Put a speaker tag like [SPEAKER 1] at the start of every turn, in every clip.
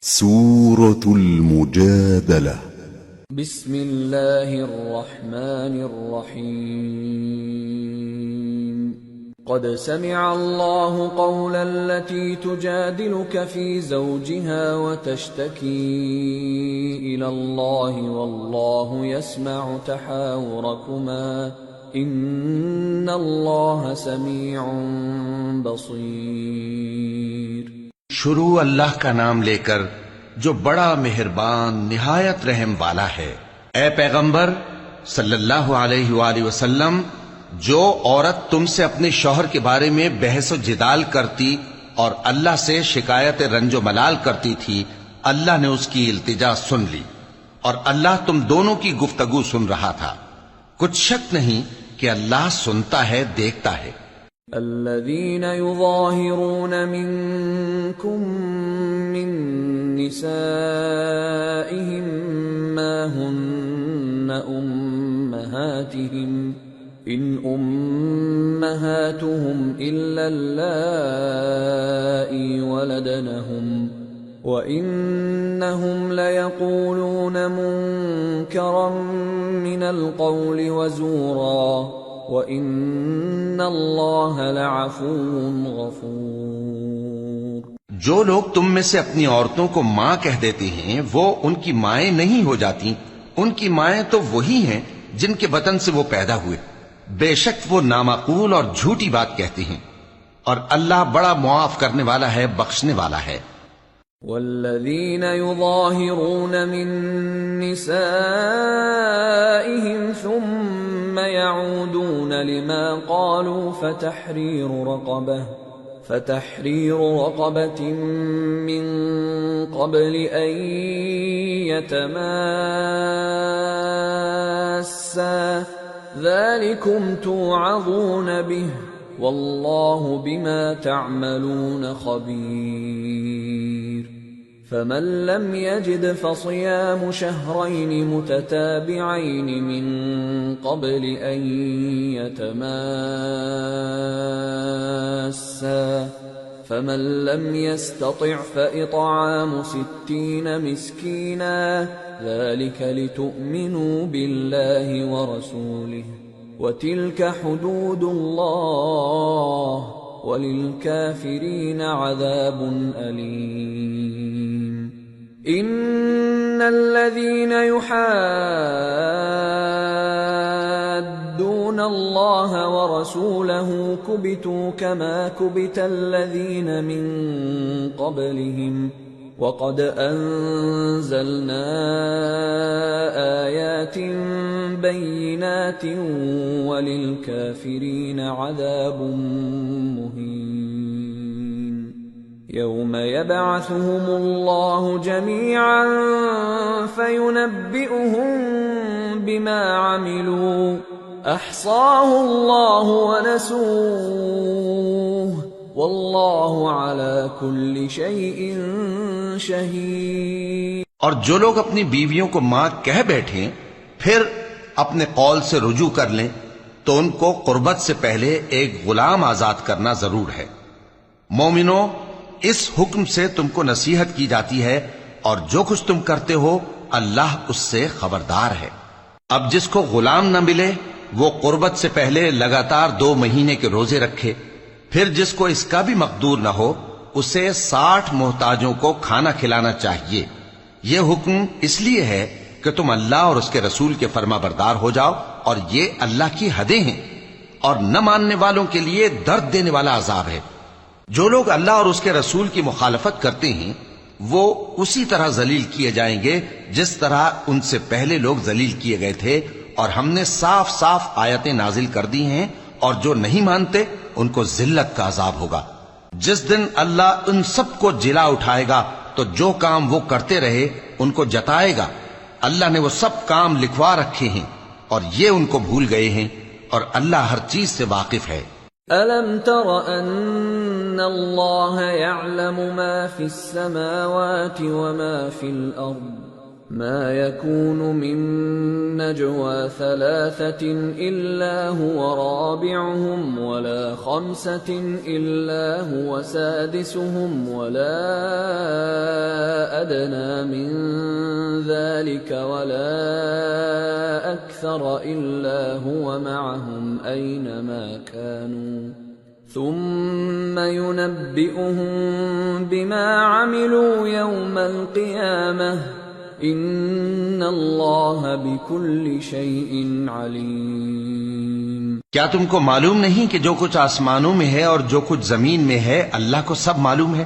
[SPEAKER 1] سورة المجادلة.
[SPEAKER 2] بسم الله الرحمن الرحيم. قد سمع الله قول التي تجادلك في زوجها وتشتكي إلى الله والله يسمع تحاوركما إن الله سميع بصير.
[SPEAKER 3] شروع اللہ کا نام لے کر جو بڑا مہربان نہایت رحم والا ہے۔ اے پیغمبر صلی اللہ علیہ وآلہ وسلم، جو عورت تم سے اپنے شوہر کے بارے میں بحث و جدال کرتی اور اللہ سے شکایت رنج و ملال کرتی تھی، اللہ نے اس کی التجا سن لی اور اللہ تم دونوں کی گفتگو سن رہا تھا۔ کچھ شک نہیں کہ اللہ سنتا ہے، دیکھتا ہے۔
[SPEAKER 2] الذين يظاهرون منكم من نسائهم ما هن أمهاتهم إن أمهاتهم إلا اللائي ولدنهم وإنهم ليقولون منكرا من القول وزورا وَإِنَّ اللَّهَ لَعَفُوٌّ غَفُورٌ۔
[SPEAKER 3] جو لوگ تم میں سے اپنی عورتوں کو ماں کہہ دیتے ہیں وہ ان کی مائیں نہیں ہو جاتی، ان کی مائیں تو وہی ہیں جن کے بطن سے وہ پیدا ہوئے، بے شک وہ نامعقول اور جھوٹی بات کہتے ہیں، اور اللہ بڑا معاف کرنے والا ہے، بخشنے والا ہے۔
[SPEAKER 2] والذین یظاہرون من نسائهم ثم يعودون لما قالوا فتحرير رقبة من قبل أن يتماسا ذلكم توعظون به والله بما تعملون خبير. فمن لم يجد فصيام شهرين متتابعين من قبل أن يتماسا فمن لم يستطع فإطعام 60 مسكينا ذلك لتؤمنوا بالله ورسوله وتلك حدود الله وَلِلْكَافِرِينَ عَذَابٌ أَلِيمٌ. إِنَّ الَّذِينَ يُحَادُّونَ اللَّهَ وَرَسُولَهُ كُبِتُوا كَمَا كُبِتَ الَّذِينَ مِن قَبْلِهِمْ وَقَدْ أَنزَلْنَا آيَاتٍ بَيِّنَاتٍ وَلِلْكَافِرِينَ عَذَابٌ مُهِينٌ. يَوْمَ يَبْعَثُهُمُ اللَّهُ جَمِيعًا فَيُنَبِّئُهُم بِمَا عَمِلُوا أَحْصَاهُ اللَّهُ وَنَسُوهُ واللہ علی کل شیء شہید.
[SPEAKER 3] اور جو لوگ اپنی بیویوں کو ماں کہہ بیٹھیں پھر اپنے قول سے رجوع کر لیں تو ان کو قربت سے پہلے ایک غلام آزاد کرنا ضرور ہے۔ مومنو، اس حکم سے تم کو نصیحت کی جاتی ہے اور جو کچھ تم کرتے ہو اللہ اس سے خبردار ہے۔ اب جس کو غلام نہ ملے وہ قربت سے پہلے لگاتار 2 مہینے کے روزے رکھے، پھر جس کو اس کا بھی مقدور نہ ہو اسے 60 محتاجوں کو کھانا کھلانا چاہیے۔ یہ حکم اس لیے ہے کہ تم اللہ اور اس کے رسول کے فرما بردار ہو جاؤ، اور یہ اللہ کی حدیں ہیں، اور نہ ماننے والوں کے لیے درد دینے والا عذاب ہے۔ جو لوگ اللہ اور اس کے رسول کی مخالفت کرتے ہیں وہ اسی طرح ذلیل کیے جائیں گے جس طرح ان سے پہلے لوگ ذلیل کیے گئے تھے، اور ہم نے صاف صاف آیتیں نازل کر دی ہیں، اور جو نہیں مانتے ان کو ذلت کا عذاب ہوگا۔ جس دن اللہ ان سب کو جلا اٹھائے گا تو جو کام وہ کرتے رہے ان کو جتائے گا۔ اللہ نے وہ سب کام لکھوا رکھے ہیں اور یہ ان کو بھول گئے ہیں، اور اللہ ہر چیز سے واقف ہے۔
[SPEAKER 2] أَلَمْ تَرَ أَنَّ اللَّهَ يَعْلَمُ مَا فِي السَّمَاوَاتِ وَمَا فِي الْأَرْضِ ما يكون من نجوى ثلاثة إلا هو رابعهم ولا خمسة إلا هو سادسهم ولا أدنى من ذلك ولا أكثر إلا هو معهم أينما كانوا ثم ينبئهم بما عملوا يوم القيامة ان اللہ بکل شیء علیم۔
[SPEAKER 3] کیا تم کو معلوم نہیں کہ جو کچھ آسمانوں میں ہے اور جو کچھ زمین میں ہے اللہ کو سب معلوم ہے؟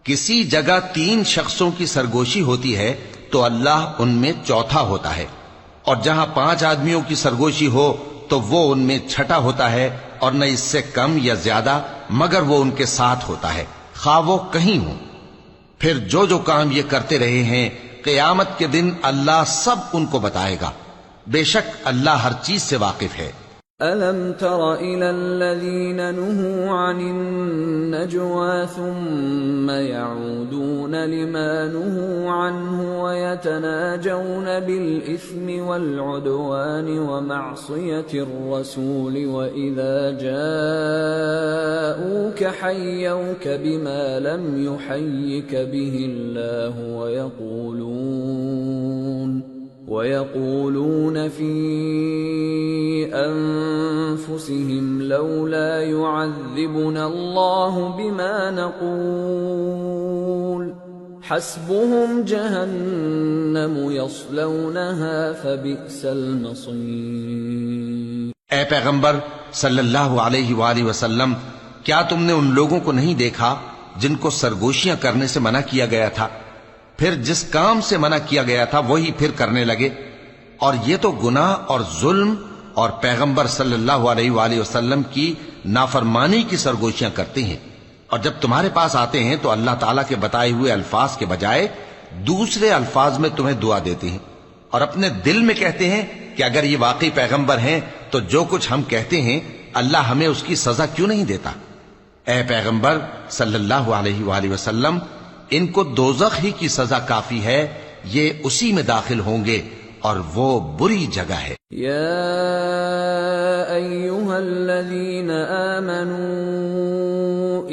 [SPEAKER 3] کسی جگہ 3 شخصوں کی سرگوشی ہوتی ہے تو اللہ ان میں چوتھا ہوتا ہے، اور جہاں 5 آدمیوں کی سرگوشی ہو تو وہ ان میں چھٹا ہوتا ہے، اور نہ اس سے کم یا زیادہ مگر وہ ان کے ساتھ ہوتا ہے، خواہ وہ کہیں ہوں۔ پھر جو جو کام یہ کرتے رہے ہیں قیامت کے دن اللہ سب ان کو بتائے گا، بے شک اللہ ہر چیز سے واقف ہے۔
[SPEAKER 2] أَلَمْ تَرَ إِلَى الَّذِينَ نُهُوا عَنِ النَّجْوَى ثُمَّ يَعُودُونَ لِمَا نُهُوا عَنْهُ وَيَتَنَاجَوْنَ بِالْإِثْمِ وَالْعُدْوَانِ وَمَعْصِيَةِ الرَّسُولِ وَإِذَا جَاءُوكَ حَيَّوْكَ بِمَا لَمْ يُحَيِّكَ بِهِ اللَّهُ وَيَقُولُونَ فِي أَنفُسِهِمْ لَوْلَا يُعَذِّبُنَا اللَّهُ بِمَا نَقُولُ حَسْبُهُمْ جَهَنَّمُ يَصْلَوْنَهَا فَبِئْسَ الْمَصِيرُ۔
[SPEAKER 3] اے پیغمبر صلی اللہ علیہ وآلہ وسلم، کیا تم نے ان لوگوں کو نہیں دیکھا جن کو سرگوشیاں کرنے سے منع کیا گیا تھا، پھر جس کام سے منع کیا گیا تھا وہی پھر کرنے لگے؟ اور یہ تو گناہ اور ظلم اور پیغمبر صلی اللہ علیہ وآلہ وسلم کی نافرمانی کی سرگوشیاں کرتے ہیں، اور جب تمہارے پاس آتے ہیں تو اللہ تعالیٰ کے بتائے ہوئے الفاظ کے بجائے دوسرے الفاظ میں تمہیں دعا دیتے ہیں، اور اپنے دل میں کہتے ہیں کہ اگر یہ واقعی پیغمبر ہیں تو جو کچھ ہم کہتے ہیں اللہ ہمیں اس کی سزا کیوں نہیں دیتا؟ اے پیغمبر صلی اللہ علیہ وآلہ وسلم، ان کو دوزخ ہی کی سزا کافی ہے، یہ اسی میں داخل ہوں گے اور وہ بری جگہ ہے۔
[SPEAKER 2] یا ایھا الذین آمنوا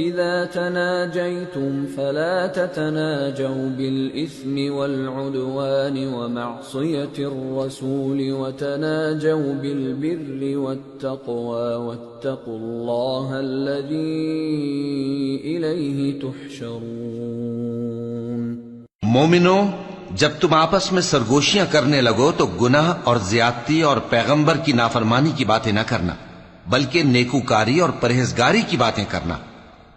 [SPEAKER 2] اذا تناجیتم فلا تتناجوا بالاثم والعدوان ومعصیة الرسول وتناجوا بالبر والتقوى واتقوا اللہ الذی الیہ تحشرون۔
[SPEAKER 3] مومنو، جب تم آپس میں سرگوشیاں کرنے لگو تو گناہ اور زیادتی اور پیغمبر کی نافرمانی کی باتیں نہ کرنا، بلکہ نیکوکاری اور پرہیزگاری کی باتیں کرنا،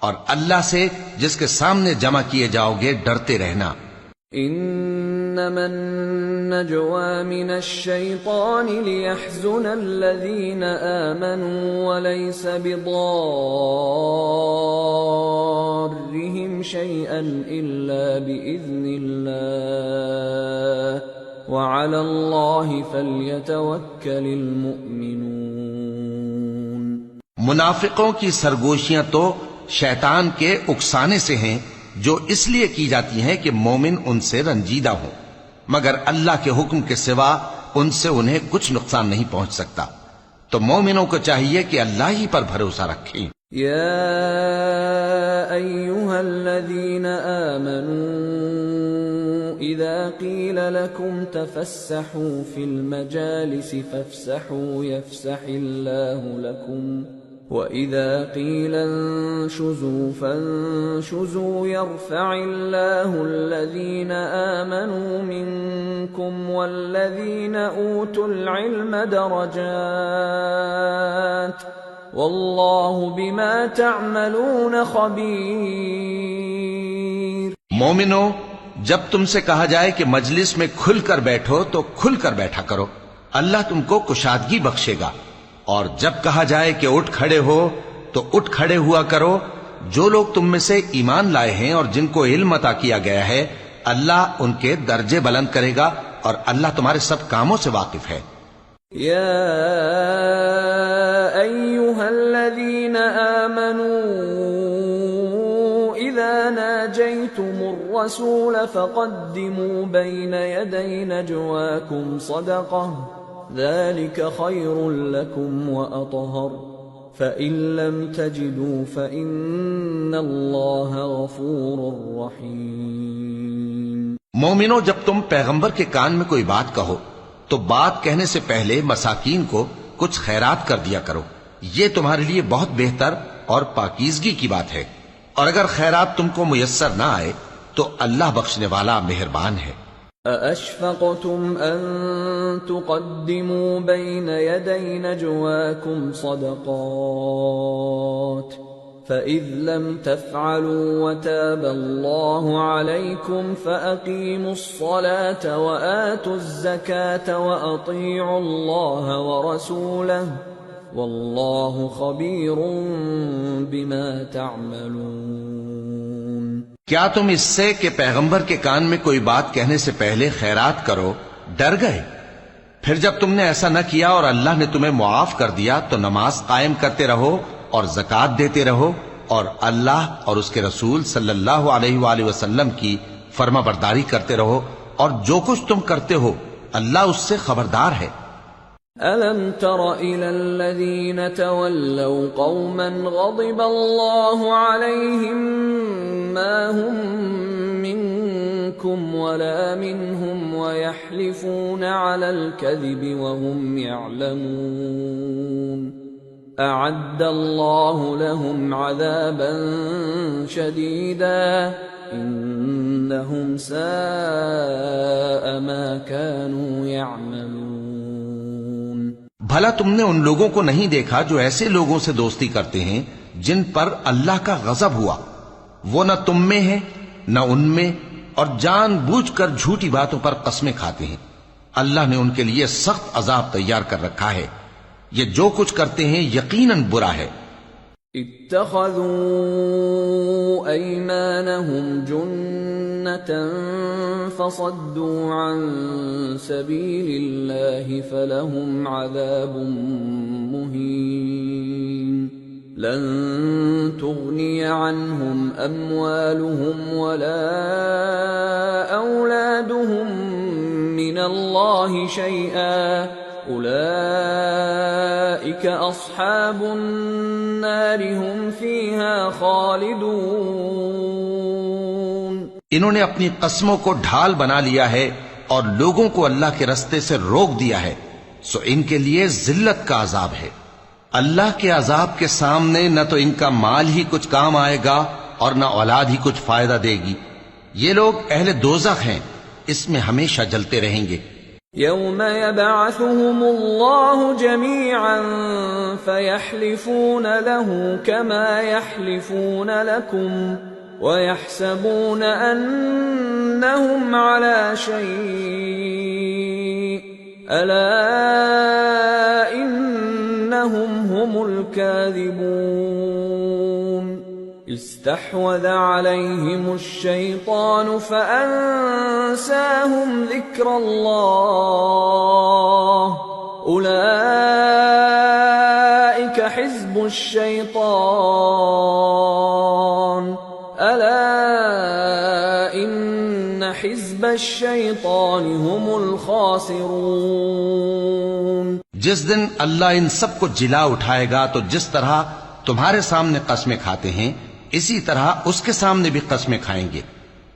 [SPEAKER 3] اور اللہ سے جس کے سامنے جمع کیے جاؤ گے ڈرتے رہنا۔
[SPEAKER 2] انما النجوى من الشيطان ليحزن الذين آمنوا وليس بضارهم شيئا إلا بإذن الله وعلى الله فليتوكل المؤمنون۔
[SPEAKER 3] منافقوں کی سرگوشیاں تو شیطان کے اکسانے سے ہیں، جو اس لیے کی جاتی ہیں کہ مومن ان سے رنجیدہ ہوں، مگر اللہ کے حکم کے سوا ان سے انہیں کچھ نقصان نہیں پہنچ سکتا، تو مومنوں کو چاہیے کہ اللہ ہی پر بھروسہ رکھیں۔
[SPEAKER 2] یا ایھا الذین آمنوا اذا قیل لکم تفسحوا فی المجالس فافسحوا یفسح اللہ لکم وَإِذَا قِيلَ انشُزُوا فَانشُزُوا يَرْفَعِ اللَّهُ الَّذِينَ آمَنُوا مِنكُمْ وَالَّذِينَ أُوتُوا الْعِلْمَ دَرَجَاتٍ وَاللَّهُ بِمَا تَعْمَلُونَ خَبِيرٌ۔
[SPEAKER 3] مومنو، جب تم سے کہا جائے کہ مجلس میں کھل کر بیٹھو تو کھل کر بیٹھا کرو، اللہ تم کو کشادگی بخشے گا، اور جب کہا جائے کہ اٹھ کھڑے ہو تو اٹھ کھڑے ہوا کرو۔ جو لوگ تم میں سے ایمان لائے ہیں اور جن کو علم عطا کیا گیا ہے، اللہ ان کے درجے بلند کرے گا، اور اللہ تمہارے سب کاموں سے واقف ہے۔
[SPEAKER 2] یا ایھا الذین آمنوا اذا ناجیتم الرسول فقدموا بين يدي نجواكم صدقة ذلك خير لكم وأطهر فإن لم تجدوا فإن الله غفور رحيم۔
[SPEAKER 3] مومنو، جب تم پیغمبر کے کان میں کوئی بات کہو تو بات کہنے سے پہلے مساکین کو کچھ خیرات کر دیا کرو، یہ تمہارے لیے بہت بہتر اور پاکیزگی کی بات ہے، اور اگر خیرات تم کو میسر نہ آئے تو اللہ بخشنے والا مہربان ہے۔
[SPEAKER 2] أَأَشْفَقْتُمْ أَن تُقَدِّمُوا بَيْنَ يَدَيْ نَجْوَاكُمْ صَدَقَاتٍ فَإِذْ لَمْ تَفْعَلُوا وَتَابَ اللَّهُ عَلَيْكُمْ فَأَقِيمُوا الصَّلَاةَ وَآتُوا الزَّكَاةَ وَأَطِيعُوا اللَّهَ وَرَسُولَهُ وَاللَّهُ خَبِيرٌ بِمَا تَعْمَلُونَ۔
[SPEAKER 3] کیا تم اس سے کہ پیغمبر کے کان میں کوئی بات کہنے سے پہلے خیرات کرو ڈر گئے؟ پھر جب تم نے ایسا نہ کیا اور اللہ نے تمہیں معاف کر دیا تو نماز قائم کرتے رہو اور زکوٰۃ دیتے رہو، اور اللہ اور اس کے رسول صلی اللہ علیہ وآلہ وسلم کی فرما برداری کرتے رہو، اور جو کچھ تم کرتے ہو اللہ اس سے خبردار ہے۔
[SPEAKER 2] أَلَمْ تَرَ إِلَى الَّذِينَ تَوَلَّوْا قَوْمًا غَضِبَ اللَّهُ عَلَيْهِمْ مَا هُمْ مِنْكُمْ وَلَا مِنْهُمْ وَيَحْلِفُونَ عَلَى الْكَذِبِ وَهُمْ يَعْلَمُونَ أَعَدَّ اللَّهُ لَهُمْ عَذَابًا شَدِيدًا إِنَّهُمْ سَاءَ مَا كَانُوا يَعْمَلُونَ۔
[SPEAKER 3] بھلا تم نے ان لوگوں کو نہیں دیکھا جو ایسے لوگوں سے دوستی کرتے ہیں جن پر اللہ کا غضب ہوا؟ وہ نہ تم میں ہے نہ ان میں، اور جان بوجھ کر جھوٹی باتوں پر قسمیں کھاتے ہیں۔ اللہ نے ان کے لیے سخت عذاب تیار کر رکھا ہے، یہ جو کچھ کرتے ہیں یقیناً برا ہے۔
[SPEAKER 2] اتخذوا أيمانهم جنة فصدوا عن سبيل الله فلهم عذاب مهين لن تغني عنهم أموالهم ولا أولادهم من الله شيئا أولئك أصحاب النار هم فيها خالدون۔
[SPEAKER 3] انہوں نے اپنی قسموں کو ڈھال بنا لیا ہے اور لوگوں کو اللہ کے رستے سے روک دیا ہے، سو ان کے لیے ذلت کا عذاب ہے۔ اللہ کے عذاب کے سامنے نہ تو ان کا مال ہی کچھ کام آئے گا اور نہ اولاد ہی کچھ فائدہ دے گی۔ یہ لوگ اہل دوزخ ہیں، اس میں ہمیشہ جلتے رہیں گے۔
[SPEAKER 2] يوم يبعثهم الله جميعا فيحلفون له كما يحلفون لكم ويحسبون أنهم على شيء ألا إنهم هم الكاذبون استحوذ عليهم الشيطان فأنساهم ذكر الله أولئك حزب الشيطان ألا إن حزب الشيطان هم الخاسرون۔
[SPEAKER 3] جس دن اللہ ان سب کو جلا اٹھائے گا تو جس طرح تمہارے سامنے قسمیں کھاتے ہیں اسی طرح اس کے سامنے بھی قسمیں کھائیں گے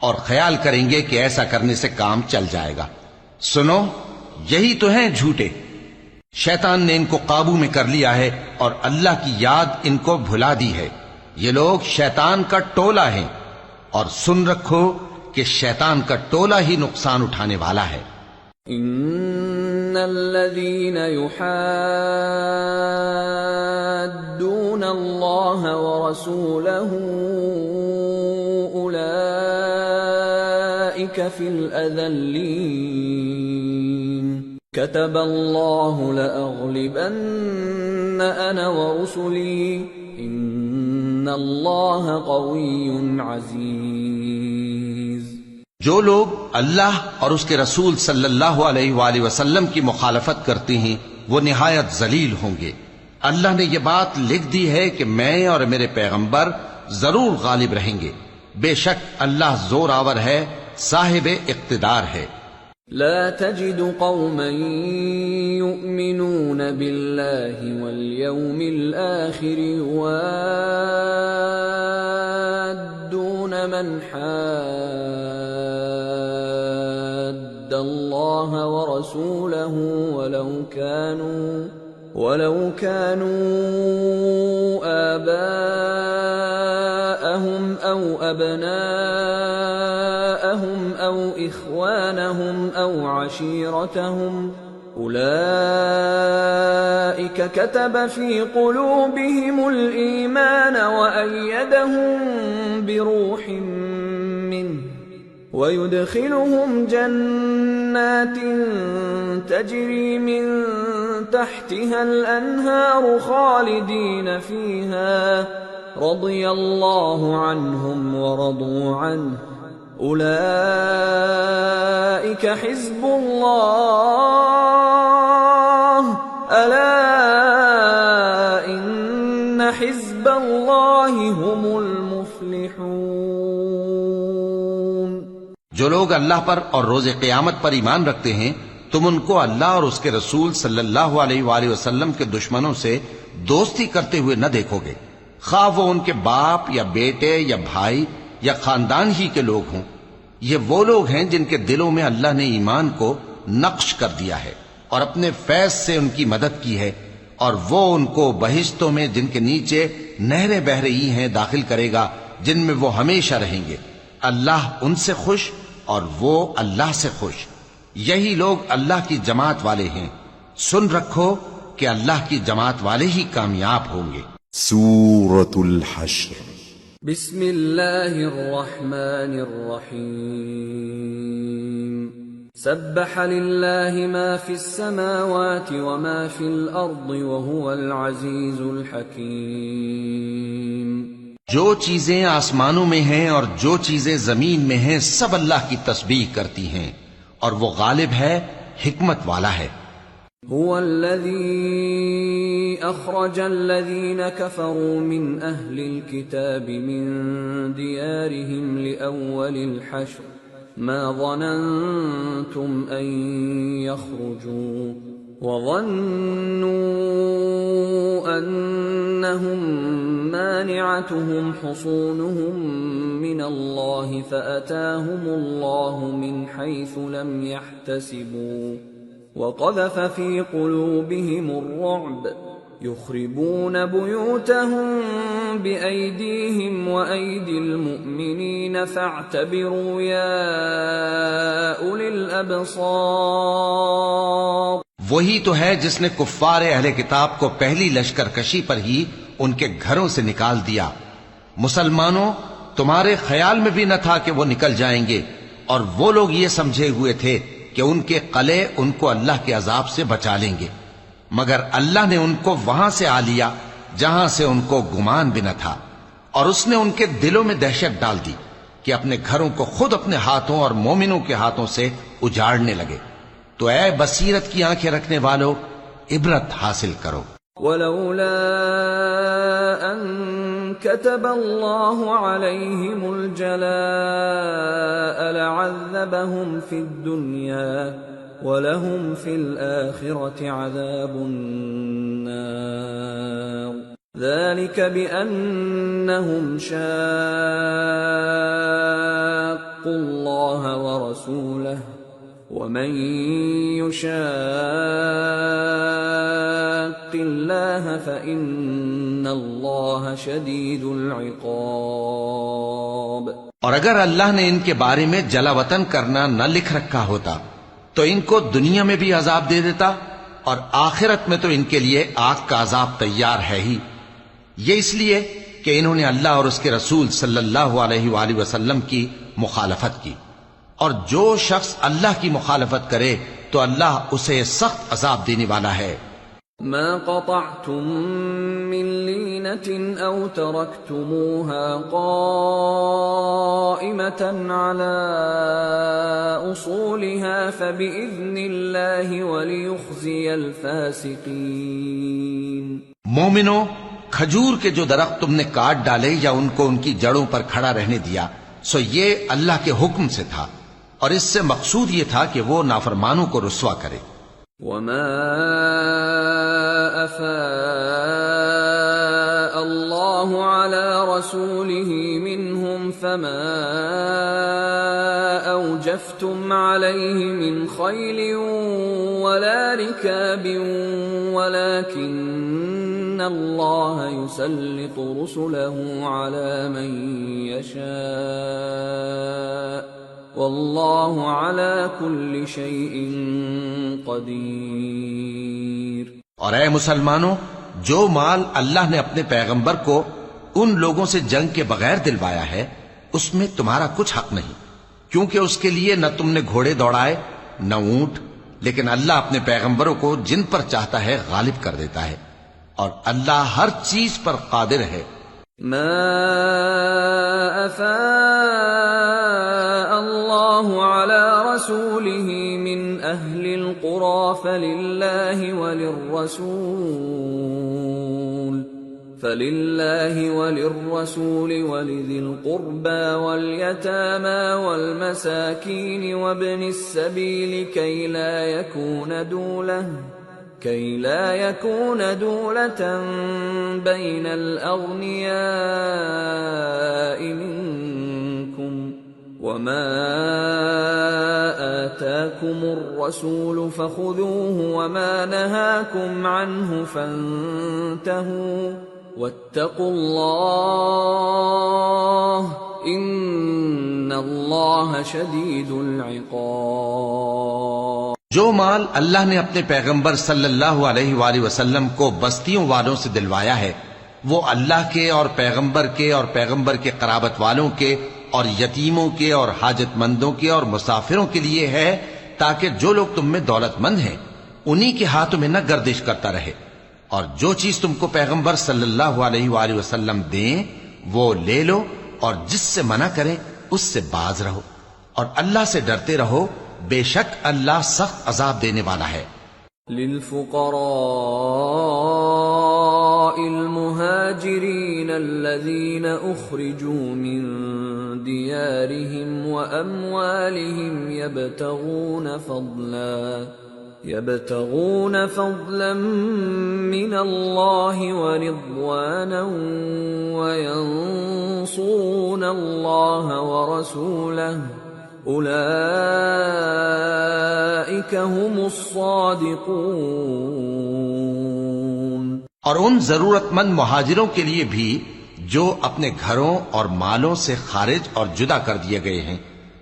[SPEAKER 3] اور خیال کریں گے کہ ایسا کرنے سے کام چل جائے گا۔ سنو، یہی تو ہیں جھوٹے۔ شیطان نے ان کو قابو میں کر لیا ہے اور اللہ کی یاد ان کو بھلا دی ہے۔ یہ لوگ شیطان کا ٹولہ ہیں، اور سن رکھو کہ شیطان کا ٹولہ ہی نقصان اٹھانے والا ہے۔
[SPEAKER 2] ان الذين يحادون الله ورسوله اولئك في الاذلين كتب الله لأغلبن انا ورسلي ان الله قوي عزيز۔
[SPEAKER 3] جو لوگ اللہ اور اس کے رسول صلی اللہ علیہ وآلہ وسلم کی مخالفت کرتے ہیں وہ نہایت ذلیل ہوں گے۔ اللہ نے یہ بات لکھ دی ہے کہ میں اور میرے پیغمبر ضرور غالب رہیں گے۔ بے شک اللہ زور آور ہے، صاحب اقتدار ہے۔
[SPEAKER 2] لا تجد قوما يؤمنون بالله واليوم الآخر يوادون من حاد الله ورسوله ولو كانوا آباءهم أو أبناءهم أو إخوانهم أو عشيرتهم أولئك كتب في قلوبهم الإيمان وأيدهم بروح منه ويدخلهم جنات تجري من تحتها الأنهار خالدين فيها رضي الله عنهم ورضوا عنه أولئك حزب الله ألا إن حزب الله هم المفلحون۔
[SPEAKER 3] جو لوگ اللہ پر اور روز قیامت پر ایمان رکھتے ہیں تم ان کو اللہ اور اس کے رسول صلی اللہ علیہ وآلہ وسلم کے دشمنوں سے دوستی کرتے ہوئے نہ دیکھو گے، خواہ وہ ان کے باپ یا بیٹے یا بھائی یا خاندان ہی کے لوگ ہوں۔ یہ وہ لوگ ہیں جن کے دلوں میں اللہ نے ایمان کو نقش کر دیا ہے اور اپنے فیض سے ان کی مدد کی ہے، اور وہ ان کو بہشتوں میں جن کے نیچے نہریں بہہ رہی ہیں داخل کرے گا، جن میں وہ ہمیشہ رہیں گے۔ اللہ ان سے خوش اور وہ اللہ سے خوش۔ یہی لوگ اللہ کی جماعت والے ہیں۔ سن رکھو کہ اللہ کی جماعت والے ہی کامیاب ہوں گے۔
[SPEAKER 1] سورة الحشر۔
[SPEAKER 2] بسم اللہ الرحمن الرحیم۔ سبح للہ ما فی السماوات وما فی الارض وهو العزیز الحکیم۔
[SPEAKER 3] جو چیزیں آسمانوں میں ہیں اور جو چیزیں زمین میں ہیں سب اللہ کی تسبیح کرتی ہیں، اور وہ غالب ہے، حکمت والا ہے۔
[SPEAKER 2] هو الذي أخرج الذين كفروا من أهل الكتاب من ديارهم لأول الحشر ما ظننتم أن يخرجوا وظنوا أنهم مانعتهم حصونهم من الله فأتاهم الله من حيث لم يحتسبوا وقذف في قلوبهم الرعب يخربون بيوتهم بأيديهم وأيدي المؤمنين فاعتبروا يا أولي الأبصار۔
[SPEAKER 3] وہی تو ہے جس نے کفار اہل کتاب کو پہلی لشکر کشی پر ہی ان کے گھروں سے نکال دیا۔ مسلمانوں، تمہارے خیال میں بھی نہ تھا کہ وہ نکل جائیں گے، اور وہ لوگ یہ سمجھے ہوئے تھے کہ ان کے قلعے ان کو اللہ کے عذاب سے بچا لیں گے، مگر اللہ نے ان کو وہاں سے آ لیا جہاں سے ان کو گمان بھی نہ تھا، اور اس نے ان کے دلوں میں دہشت ڈال دی کہ اپنے گھروں کو خود اپنے ہاتھوں اور مومنوں کے ہاتھوں سے اجاڑنے لگے۔ تو اے بصیرت کی آنکھیں رکھنے والو، عبرت حاصل کرو۔
[SPEAKER 2] ولولا ان كتب الله عليهم الجلاء لعذبهم في الدنيا ولهم في الآخرة عذاب النار ذلك بأنهم شاقوا الله ورسوله ومن يشاق الله فإن الله شديد العقاب۔
[SPEAKER 3] اور اگر اللہ نے ان کے بارے میں جلا وطن کرنا نہ لکھ رکھا ہوتا تو ان کو دنیا میں بھی عذاب دے دیتا، اور آخرت میں تو ان کے لیے آگ کا عذاب تیار ہے ہی۔ یہ اس لیے کہ انہوں نے اللہ اور اس کے رسول صلی اللہ علیہ وآلہ وسلم کی مخالفت کی، اور جو شخص اللہ کی مخالفت کرے تو اللہ اسے سخت عذاب دینے والا ہے۔
[SPEAKER 2] ما قطعتم من لينة أو تركتموها قائمة على أصولها فبإذن الله وليخزي الفاسقين۔
[SPEAKER 3] مومنو، کھجور کے جو درخت تم نے کاٹ ڈالے یا ان کو ان کی جڑوں پر کھڑا رہنے دیا، سو یہ اللہ کے حکم سے تھا، اور اس سے مقصود یہ تھا کہ وہ نافرمانوں کو رسوا کرے۔
[SPEAKER 2] وما أفاء الله على رسوله منهم فما أوجفتم عليه من خيل ولا ركاب ولكن الله يسلط رسله على من يشاء واللہ علی کل شیء قدیر۔
[SPEAKER 3] اور اے مسلمانوں، جو مال اللہ نے اپنے پیغمبر کو ان لوگوں سے جنگ کے بغیر دلوایا ہے اس میں تمہارا کچھ حق نہیں، کیونکہ اس کے لیے نہ تم نے گھوڑے دوڑائے نہ اونٹ، لیکن اللہ اپنے پیغمبروں کو جن پر چاہتا ہے غالب کر دیتا ہے، اور اللہ ہر چیز پر قادر ہے۔
[SPEAKER 2] ما افاء اللہ علی رسوله من اہل القرى فللہ وللرسول ولذی القربى واليتامى والمساکین وابن السبیل كي لا يكون دولة بين الأغنياء منكم وما آتاكم الرسول فخذوه وما نهاكم عنه فانتهوا واتقوا الله إن الله شديد العقاب۔
[SPEAKER 3] جو مال اللہ نے اپنے پیغمبر صلی اللہ علیہ وآلہ وسلم کو بستیوں والوں سے دلوایا ہے وہ اللہ کے اور پیغمبر کے قرابت والوں کے اور یتیموں کے اور حاجت مندوں کے اور مسافروں کے لیے ہے، تاکہ جو لوگ تم میں دولت مند ہیں انہی کے ہاتھوں میں نہ گردش کرتا رہے، اور جو چیز تم کو پیغمبر صلی اللہ علیہ وآلہ وسلم دیں وہ لے لو، اور جس سے منع کریں اس سے باز رہو، اور اللہ سے ڈرتے رہو، بے شک اللہ سخت عذاب دینے والا ہے۔
[SPEAKER 2] للفقراء المهاجرين الذين أخرجوا من ديارهم وأموالهم يبتغون فضلا من الله ورضوانا وينصرون الله ورسوله اولئک هم الصادقون۔
[SPEAKER 3] اور ان ضرورت مند مہاجروں کے لیے بھی جو اپنے گھروں اور مالوں سے خارج اور جدا کر دیے گئے ہیں،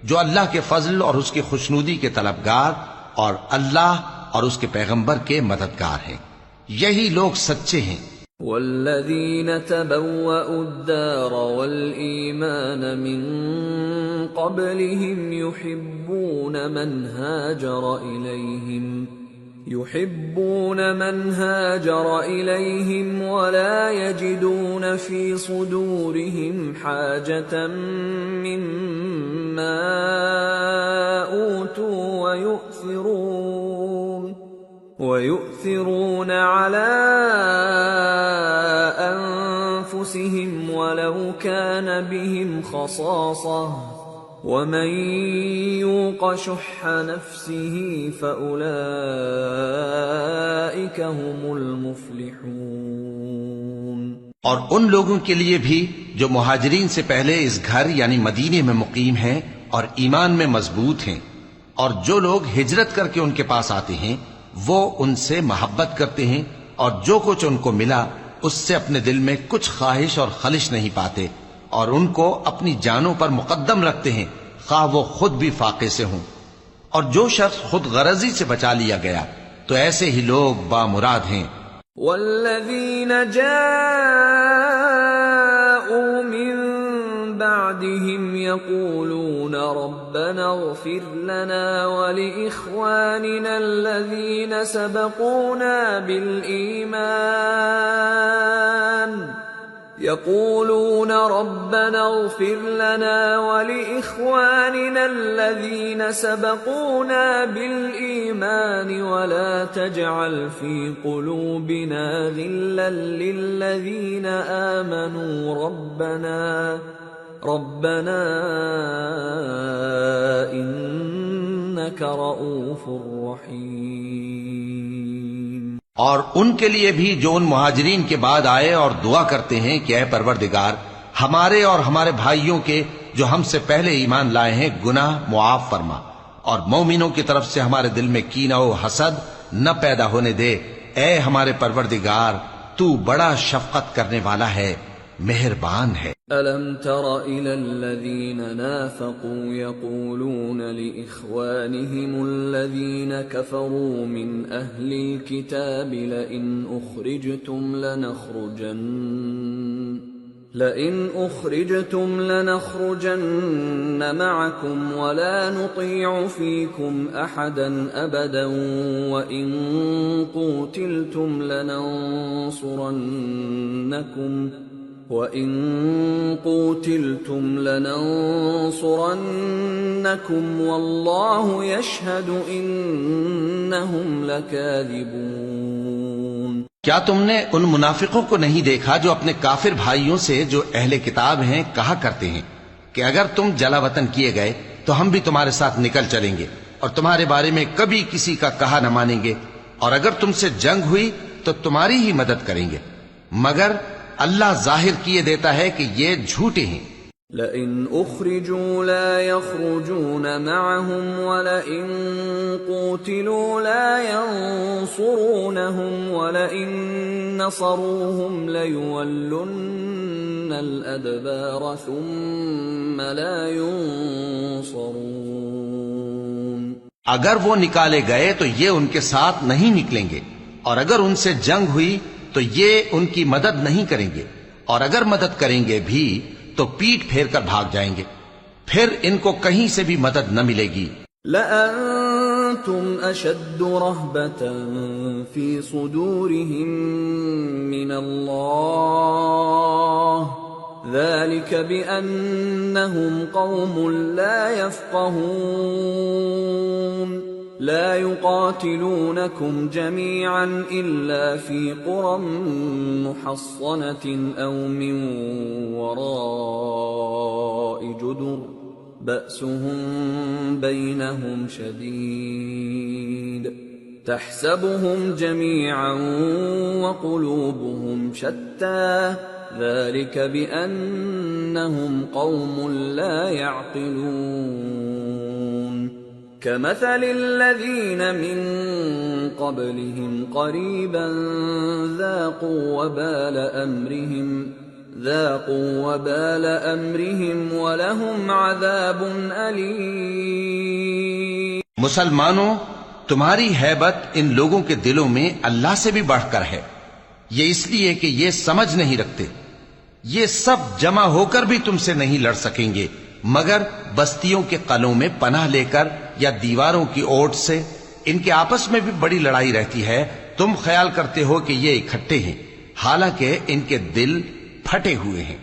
[SPEAKER 3] جو اللہ کے فضل اور اس کی خوشنودی کے طلبگار اور اللہ اور اس کے پیغمبر کے مددگار ہیں، یہی لوگ سچے ہیں۔
[SPEAKER 2] والذین تبوأوا الدار والإیمان من قبلهم يحبون من هاجر إليهم ولا يجدون في صدورهم حاجة مما أوتوا ويؤثرون على أنفسهم ولو كان بهم خصاصة ومن يوق شح نفسه فأولئك هم المفلحون۔
[SPEAKER 3] اور ان لوگوں کے لیے بھی جو مہاجرین سے پہلے اس گھر یعنی مدینے میں مقیم ہیں اور ایمان میں مضبوط ہیں، اور جو لوگ ہجرت کر کے ان کے پاس آتے ہیں وہ ان سے محبت کرتے ہیں، اور جو کچھ ان کو ملا اس سے اپنے دل میں کچھ خواہش اور خلش نہیں پاتے، اور ان کو اپنی جانوں پر مقدم رکھتے ہیں خواہ وہ خود بھی فاقے سے ہوں، اور جو شخص خود غرضی سے بچا لیا گیا تو ایسے ہی لوگ بامراد ہیں۔
[SPEAKER 2] والذین جاءوا من بعدهم يقولون ربنا اغفر لنا ولإخواننا الذين سبقونا بالإيمان ولا تجعل في قلوبنا غلا للذين آمنوا ربنا انك رؤوف رحیم۔
[SPEAKER 3] اور ان کے لیے بھی جو ان مہاجرین کے بعد آئے اور دعا کرتے ہیں کہ اے پروردگار ہمارے اور ہمارے بھائیوں کے جو ہم سے پہلے ایمان لائے ہیں گناہ معاف فرما، اور مومنوں کی طرف سے ہمارے دل میں کینہ و حسد نہ پیدا ہونے دے۔ اے ہمارے پروردگار تو بڑا شفقت کرنے والا ہے، مہربان ہے۔
[SPEAKER 2] أَلَمْ تَرَ إِلَى الَّذِينَ نَافَقُوا يَقُولُونَ لِإِخْوَانِهِمُ الَّذِينَ كَفَرُوا مِنْ أَهْلِ الْكِتَابِ لَئِنْ أُخْرِجْتُمْ لَنَخْرُجَنَّ مَعَكُمْ وَلَا نُطِيعُ فِيكُمْ أَحَدًا أَبَدًا وَإِنْ قُوتِلْتُمْ لَنَنصُرَنَّكُمْ وَاللَّهُ يَشْهَدُ إِنَّهُمْ لَكَاذِبُونَ۔
[SPEAKER 3] کیا تم نے ان منافقوں کو نہیں دیکھا جو اپنے کافر بھائیوں سے جو اہل کتاب ہیں کہا کرتے ہیں کہ اگر تم جلا وطن کیے گئے تو ہم بھی تمہارے ساتھ نکل چلیں گے اور تمہارے بارے میں کبھی کسی کا کہا نہ مانیں گے، اور اگر تم سے جنگ ہوئی تو تمہاری ہی مدد کریں گے، مگر اللہ ظاہر کیے دیتا ہے کہ یہ جھوٹے ہیں۔
[SPEAKER 2] لئن اخرجوا لا يخرجون معهم ولئن قوتلوا لا ينصرونهم ولئن نصروهم ليولن الادبار ثم لا ينصرون۔
[SPEAKER 3] اگر وہ نکالے گئے تو یہ ان کے ساتھ نہیں نکلیں گے، اور اگر ان سے جنگ ہوئی تو یہ ان کی مدد نہیں کریں گے، اور اگر مدد کریں گے بھی تو پیٹ پھیر کر بھاگ جائیں گے، پھر ان کو کہیں سے بھی مدد نہ ملے گی۔
[SPEAKER 2] لَأَنْتُمْ أَشَدُّ رَهْبَةً فِي صُدُورِهِمْ مِنَ اللَّهِ ذَلِكَ بِأَنَّهُمْ قَوْمٌ لَا يَفْقَهُونَ لا يقاتلونكم جميعا إلا في قرى محصنة أو من وراء جدر بأسهم بينهم شديد تحسبهم جميعا وقلوبهم شتى ذلك بأنهم قوم لا يعقلون كمثل الذين من قبلهم قريبا ذاقوا وبال أمرهم ولهم عذاب أليم۔
[SPEAKER 3] مسلمانوں، تمہاری ہیبت ان لوگوں کے دلوں میں اللہ سے بھی بڑھ کر ہے، یہ اس لیے کہ یہ سمجھ نہیں رکھتے۔ یہ سب جمع ہو کر بھی تم سے نہیں لڑ سکیں گے مگر بستیوں کے قلعوں میں پناہ لے کر یا دیواروں کی اوٹ سے۔ ان کے آپس میں بھی بڑی لڑائی رہتی ہے، تم خیال کرتے ہو کہ یہ اکٹھے ہیں، حالانکہ ان کے دل پھٹے ہوئے ہیں۔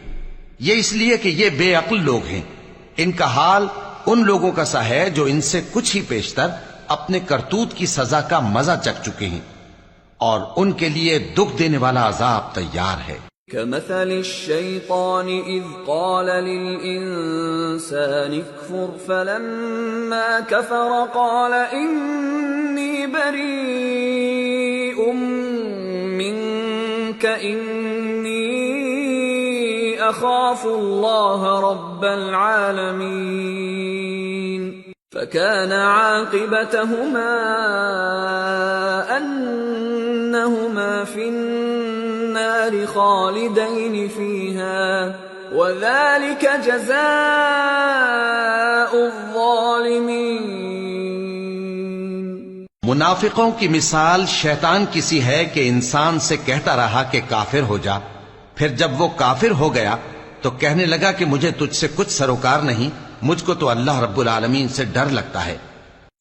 [SPEAKER 3] یہ اس لیے کہ یہ بے عقل لوگ ہیں۔ ان کا حال ان لوگوں کا سا ہے جو ان سے کچھ ہی پیشتر اپنے کرتوت کی سزا کا مزہ چکھ چکے ہیں، اور ان کے لیے دکھ دینے والا عذاب تیار ہے۔
[SPEAKER 2] كمثل الشيطان إذ قال للإنسان اكفر فلما كفر قال إني بريء منك إني أخاف الله رب العالمين فكان عاقبتهما أنهما في النار خالدين فيها وذلك جزاء الظالمين۔
[SPEAKER 3] منافقوں کی مثال شیطان کسی ہے کہ انسان سے کہتا رہا کہ کافر ہو جا، پھر جب وہ کافر ہو گیا تو کہنے لگا کہ مجھے تجھ سے کچھ سروکار نہیں، مجھ کو تو اللہ رب العالمین سے ڈر لگتا ہے۔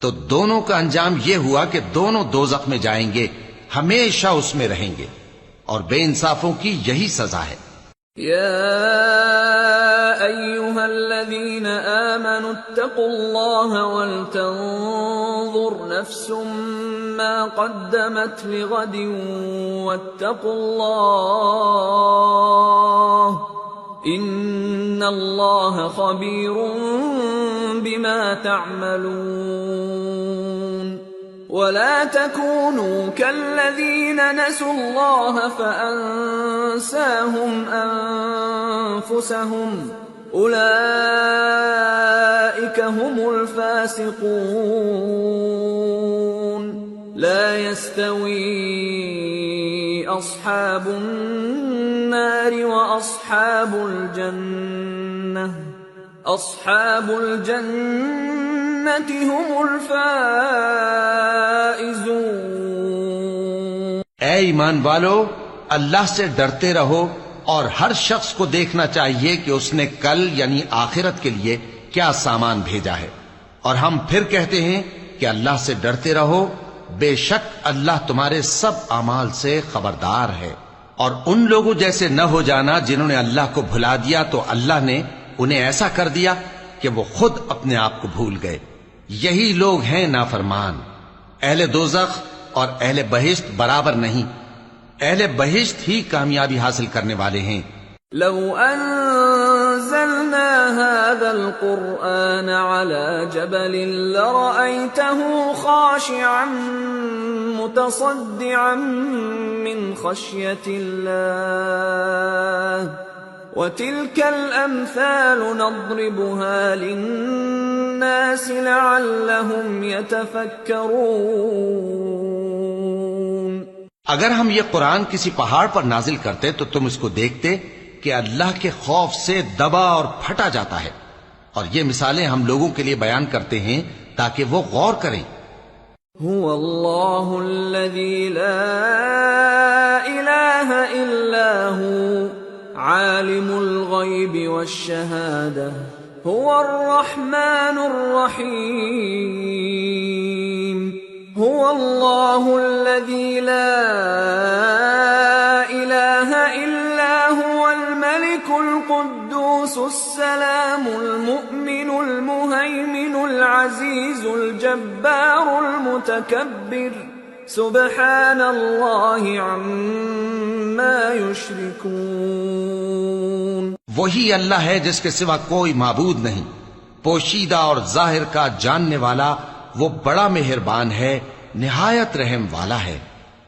[SPEAKER 3] تو دونوں کا انجام یہ ہوا کہ دونوں دوزخ میں جائیں گے، ہمیشہ اس میں رہیں گے، اور بے انصافوں کی یہی سزا ہے۔
[SPEAKER 2] یا ایھا الذین آمنوا اتقوا اللہ ولتنظر نفس ما قدمت لغد واتقوا اللہ ان اللہ خبیر بما تعملون ولا تكونوا كالذين نسوا الله فأنساهم أنفسهم أولئك هم الفاسقون لا يستوي أصحاب النار وأصحاب الجنة أصحاب الجنة هم الفائزون۔
[SPEAKER 3] اے ایمان والو، اللہ سے ڈرتے رہو اور ہر شخص کو دیکھنا چاہیے کہ اس نے کل یعنی آخرت کے لیے کیا سامان بھیجا ہے، اور ہم پھر کہتے ہیں کہ اللہ سے ڈرتے رہو، بے شک اللہ تمہارے سب اعمال سے خبردار ہے۔ اور ان لوگوں جیسے نہ ہو جانا جنہوں نے اللہ کو بھلا دیا تو اللہ نے انہیں ایسا کر دیا کہ وہ خود اپنے آپ کو بھول گئے۔ یہی لوگ ہیں نافرمان۔ اہل دوزخ اور اہل بہشت برابر نہیں، اہل بہشت ہی کامیابی حاصل کرنے والے ہیں۔
[SPEAKER 2] لو انزلنا هذا القرآن على جبل لرأيته خاشعا متصدعا من خشية الله وتلك الأمثال نضربها للناس لعلهم يتفكرون۔
[SPEAKER 3] اگر ہم یہ قرآن کسی پہاڑ پر نازل کرتے تو تم اس کو دیکھتے کہ اللہ کے خوف سے دبا اور پھٹا جاتا ہے، اور یہ مثالیں ہم لوگوں کے لیے بیان کرتے ہیں تاکہ وہ غور کریں۔
[SPEAKER 2] هو اللہ الذی لا الہ الا هو عالم الغیب والشہادہ هو الرحمن الرحیم هو اللہ الذی لا الہ الا هو الملك القدوس السلام المؤمن المهيمن العزيز الجبار المتكبر سبحان اللہ عما يشركون۔
[SPEAKER 3] وہی اللہ ہے جس کے سوا کوئی معبود نہیں، پوشیدہ اور ظاہر کا جاننے والا، وہ بڑا مہربان ہے، نہایت رحم والا ہے۔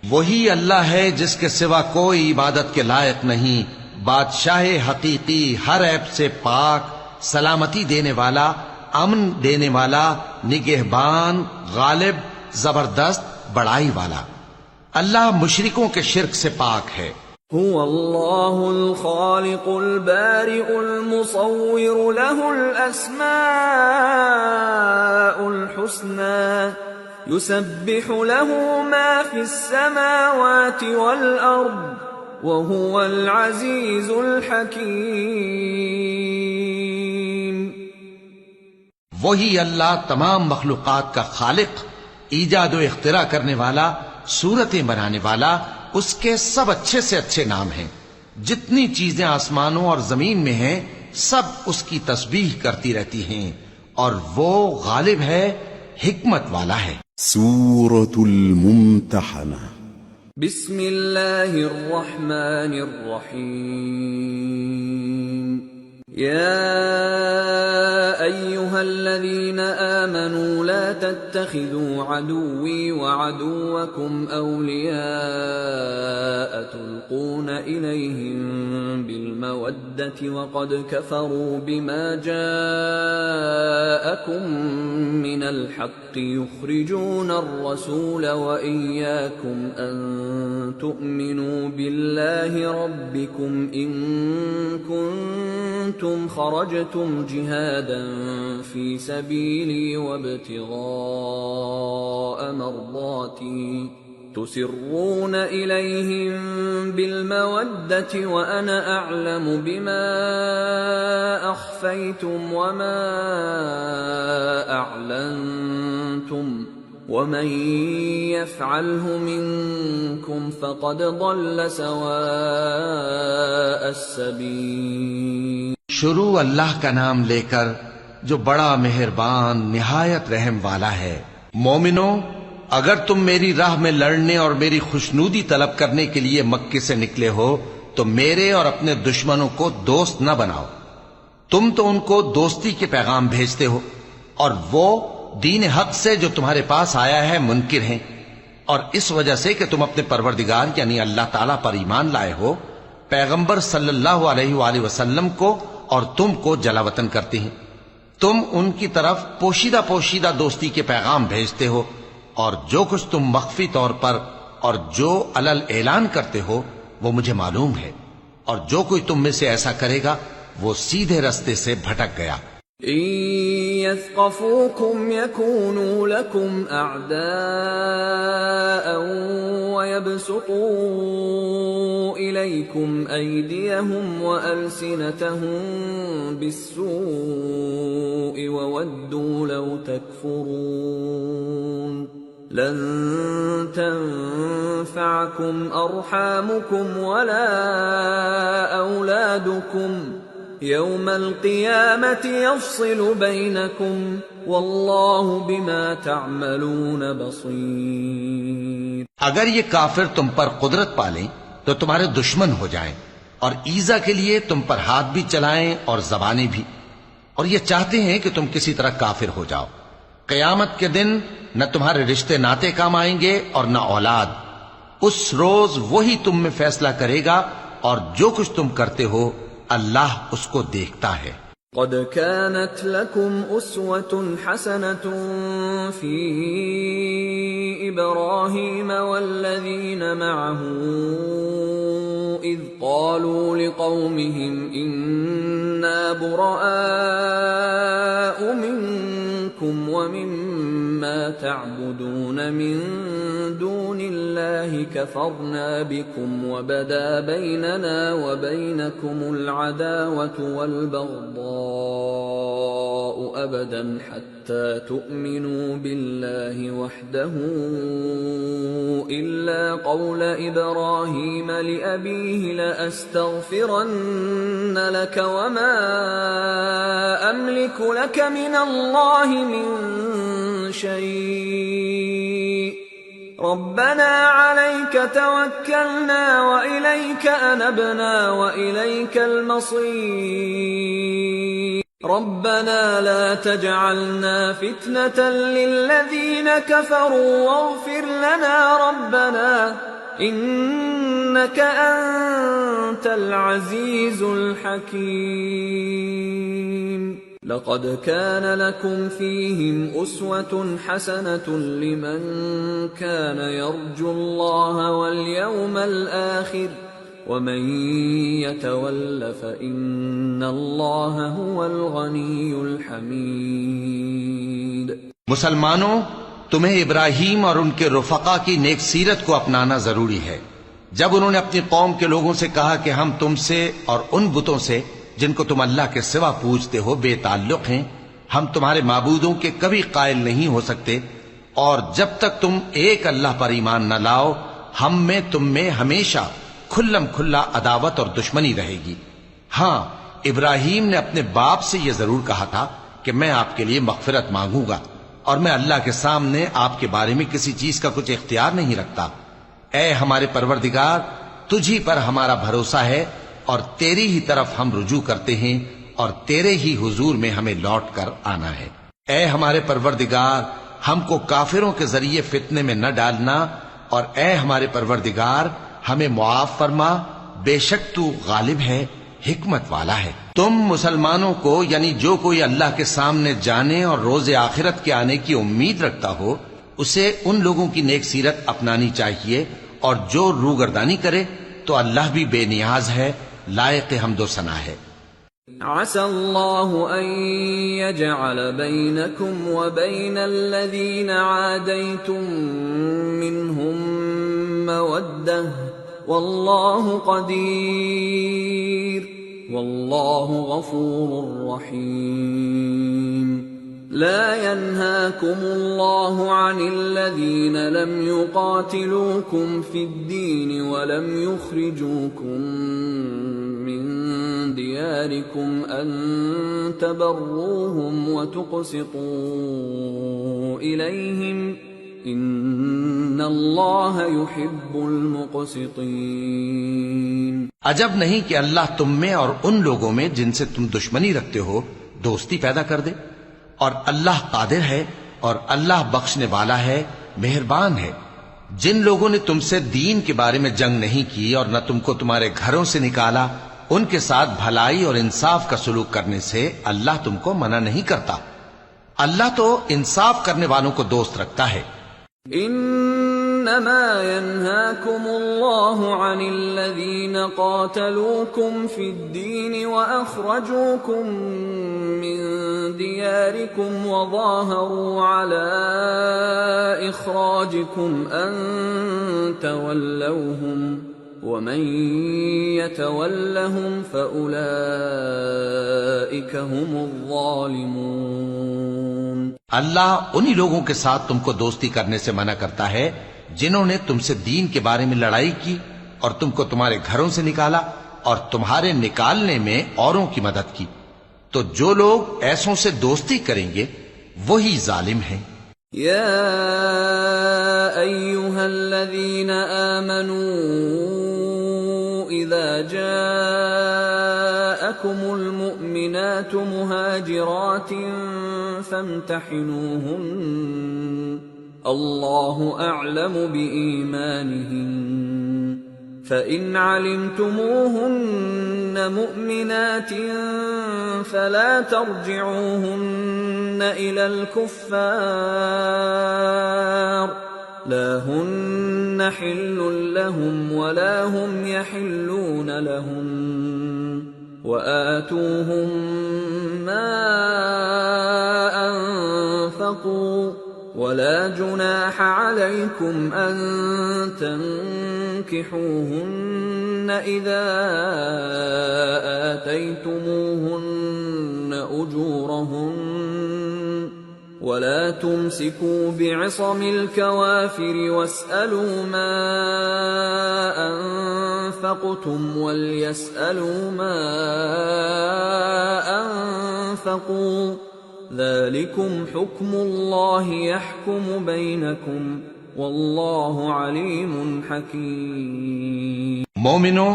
[SPEAKER 3] وہی اللہ ہے جس کے سوا کوئی عبادت کے لائق نہیں، بادشاہ حقیقی، ہر عیب سے پاک، سلامتی دینے والا، امن دینے والا، نگہبان، غالب، زبردست، بڑائی والا۔ اللہ مشرکوں کے شرک سے پاک ہے۔
[SPEAKER 2] هو اللہ الخالق البارئ المصور له الاسماء الحسنى يسبح له ما في السماوات والارض وهو العزيز الحكيم۔
[SPEAKER 3] وہی اللہ تمام مخلوقات کا خالق، ایجاد و اختراع کرنے والا، صورتیں بنانے والا، اس کے سب اچھے سے اچھے نام ہیں۔ جتنی چیزیں آسمانوں اور زمین میں ہیں سب اس کی تسبیح کرتی رہتی ہیں، اور وہ غالب ہے، حکمت والا ہے۔
[SPEAKER 1] سورة الممتحنة۔
[SPEAKER 2] بسم اللہ الرحمن الرحیم۔ یا ایہا الذین آمنوا لا تتخذوا عدوی وعدوکم اولیاء تلقون الیہم بالمودة وقد کفروا بما جاءکم من الحق یخرجون الرسول وإیاکم ان تؤمنوا باللہ ربکم ان کنتم خرجتم جہادا فی سبیلی وابتغاء مرضاتی تسرون الیہم بالمودة وانا اعلم بما اخفیتم وما اعلنتم ومن يفعله منكم فقد ضل سواء السبيل۔
[SPEAKER 3] شروع اللہ کا نام لے کر جو بڑا مہربان نہایت رحم والا ہے۔ مومنو، اگر تم میری راہ میں لڑنے اور میری خوشنودی طلب کرنے کے لیے مکے سے نکلے ہو تو میرے اور اپنے دشمنوں کو دوست نہ بناؤ. تم تو ان کو دوستی کے پیغام بھیجتے ہو اور وہ دین حق سے جو تمہارے پاس آیا ہے منکر ہیں، اور اس وجہ سے کہ تم اپنے پروردگار یعنی اللہ تعالیٰ پر ایمان لائے ہو، پیغمبر صلی اللہ علیہ وآلہ وسلم کو اور تم کو جلا وطن کرتے ہیں. تم ان کی طرف پوشیدہ پوشیدہ دوستی کے پیغام بھیجتے ہو، اور جو کچھ تم مخفی طور پر اور جو علل اعلان کرتے ہو وہ مجھے معلوم ہے، اور جو کوئی تم میں سے ایسا کرے گا وہ سیدھے رستے سے بھٹک گیا.
[SPEAKER 2] إن يثقفوكم يكونوا لكم أعداء ويبسطوا إليكم أيديهم وألسنتهم بالسوء وودوا لو تكفرون لن تنفعكم أرحامكم ولا أولادكم يوم القيامة يفصل بينكم والله بما تعملون بصير.
[SPEAKER 3] اگر یہ کافر تم پر قدرت پالیں تو تمہارے دشمن ہو جائیں، اور ایذا کے لیے تم پر ہاتھ بھی چلائیں اور زبانیں بھی، اور یہ چاہتے ہیں کہ تم کسی طرح کافر ہو جاؤ. قیامت کے دن نہ تمہارے رشتے ناتے کام آئیں گے اور نہ اولاد. اس روز وہی تم میں فیصلہ کرے گا، اور جو کچھ تم کرتے ہو اللہ اس کو دیکھتا ہے.
[SPEAKER 2] قد كانت لكم أسوة حسنة في إبراهيم والذين معه إذ قالوا لقومهم إنا براء منكم ومما تعبدون من دون الله كفرنا بكم وبدا بيننا وبينكم العداوة والبغضاء أبدا حتى تؤمنوا بالله وحده إلا قول إبراهيم لأبيه لأستغفرن لك وما أملك لك من الله من شيء ربنا عليك توكلنا وإليك أنبنا وإليك المصير ربنا لا تجعلنا فتنة للذين كفروا واغفر لنا ربنا إنك أنت العزيز الحكيم. لقد كان لكم فيهم أسوة حسنة لمن كان يرجو الله واليوم الآخر ومن يتول فإن الله هو الغني الحميد.
[SPEAKER 3] مسلمانوں، تمہیں ابراہیم اور ان کے رفقا کی نیک سیرت کو اپنانا ضروری ہے. جب انہوں نے اپنی قوم کے لوگوں سے کہا کہ ہم تم سے اور ان بتوں سے جن کو تم اللہ کے سوا پوجتے ہو بے تعلق ہیں، ہم تمہارے معبودوں کے کبھی قائل نہیں ہو سکتے، اور جب تک تم ایک اللہ پر ایمان نہ لاؤ ہم میں تم میں ہمیشہ کھلم کھلا عداوت اور دشمنی رہے گی. ہاں، ابراہیم نے اپنے باپ سے یہ ضرور کہا تھا کہ میں آپ کے لیے مغفرت مانگوں گا، اور میں اللہ کے سامنے آپ کے بارے میں کسی چیز کا کچھ اختیار نہیں رکھتا. اے ہمارے پروردگار، تجھی پر ہمارا بھروسہ ہے اور تیری ہی طرف ہم رجوع کرتے ہیں، اور تیرے ہی حضور میں ہمیں لوٹ کر آنا ہے. اے ہمارے پروردگار، ہم کو کافروں کے ذریعے فتنے میں نہ ڈالنا، اور اے ہمارے پروردگار ہمیں معاف فرما، بے شک تو غالب ہے، حکمت والا ہے. تم مسلمانوں کو یعنی جو کوئی اللہ کے سامنے جانے اور روز آخرت کے آنے کی امید رکھتا ہو اسے ان لوگوں کی نیک سیرت اپنانی چاہیے، اور جو روگردانی کرے تو اللہ بھی بے نیاز ہے، لائق حمد و ثنا ہے.
[SPEAKER 2] عسى الله أن يجعل بينكم وبين الذين عاديتم منهم مودة والله قدير والله غفور رحيم. لا ينهاكم الله عن الذين لم يقاتلوكم في الدين ولم يخرجوكم من دياركم أن تبروهم وتقسطوا إليهم إن الله يحب المقسطين.
[SPEAKER 3] عجب نہیں کہ اللہ تم میں اور ان لوگوں میں جن سے تم دشمنی رکھتے ہو دوستی پیدا کر دے. اور اللہ قادر ہے اور اللہ بخشنے والا ہے، مہربان ہے. جن لوگوں نے تم سے دین کے بارے میں جنگ نہیں کی اور نہ تم کو تمہارے گھروں سے نکالا، ان کے ساتھ بھلائی اور انصاف کا سلوک کرنے سے اللہ تم کو منع نہیں کرتا. اللہ تو انصاف کرنے والوں کو دوست رکھتا ہے.
[SPEAKER 2] انما ينهاكم الله عن الذين قاتلوكم في الدين واخرجوكم من دياركم وظاهروا على اخراجكم ان تولوهم ومن يتولهم فاولئك هم الظالمون.
[SPEAKER 3] اللہ انہی لوگوں کے ساتھ تم کو دوستی کرنے سے منع کرتا ہے جنہوں نے تم سے دین کے بارے میں لڑائی کی اور تم کو تمہارے گھروں سے نکالا اور تمہارے نکالنے میں اوروں کی مدد کی. تو جو لوگ ایسوں سے دوستی کریں گے وہی ظالم ہیں.
[SPEAKER 2] یا ایھا الذین آمنوا اذا جاءکم المؤمنات مہاجرات فامتحنوہن اللہ اعلم بإیمانہن فإن علمتموهن مؤمنات فلا ترجعوهن إلى الكفار لا هن حل لهم ولا هم يحلون لهم وآتوهم ما أنفقوا ولا جناح عليكم أن تنكحوهن إذا آتيتموهن أجورهن ولا تمسكوا بعصم الكوافر واسألوا ما أنفقتم وليسألوا ما أنفقوا ذلكم حكم الله يحكم بينكم والله عليم حكيم.
[SPEAKER 3] مومنو،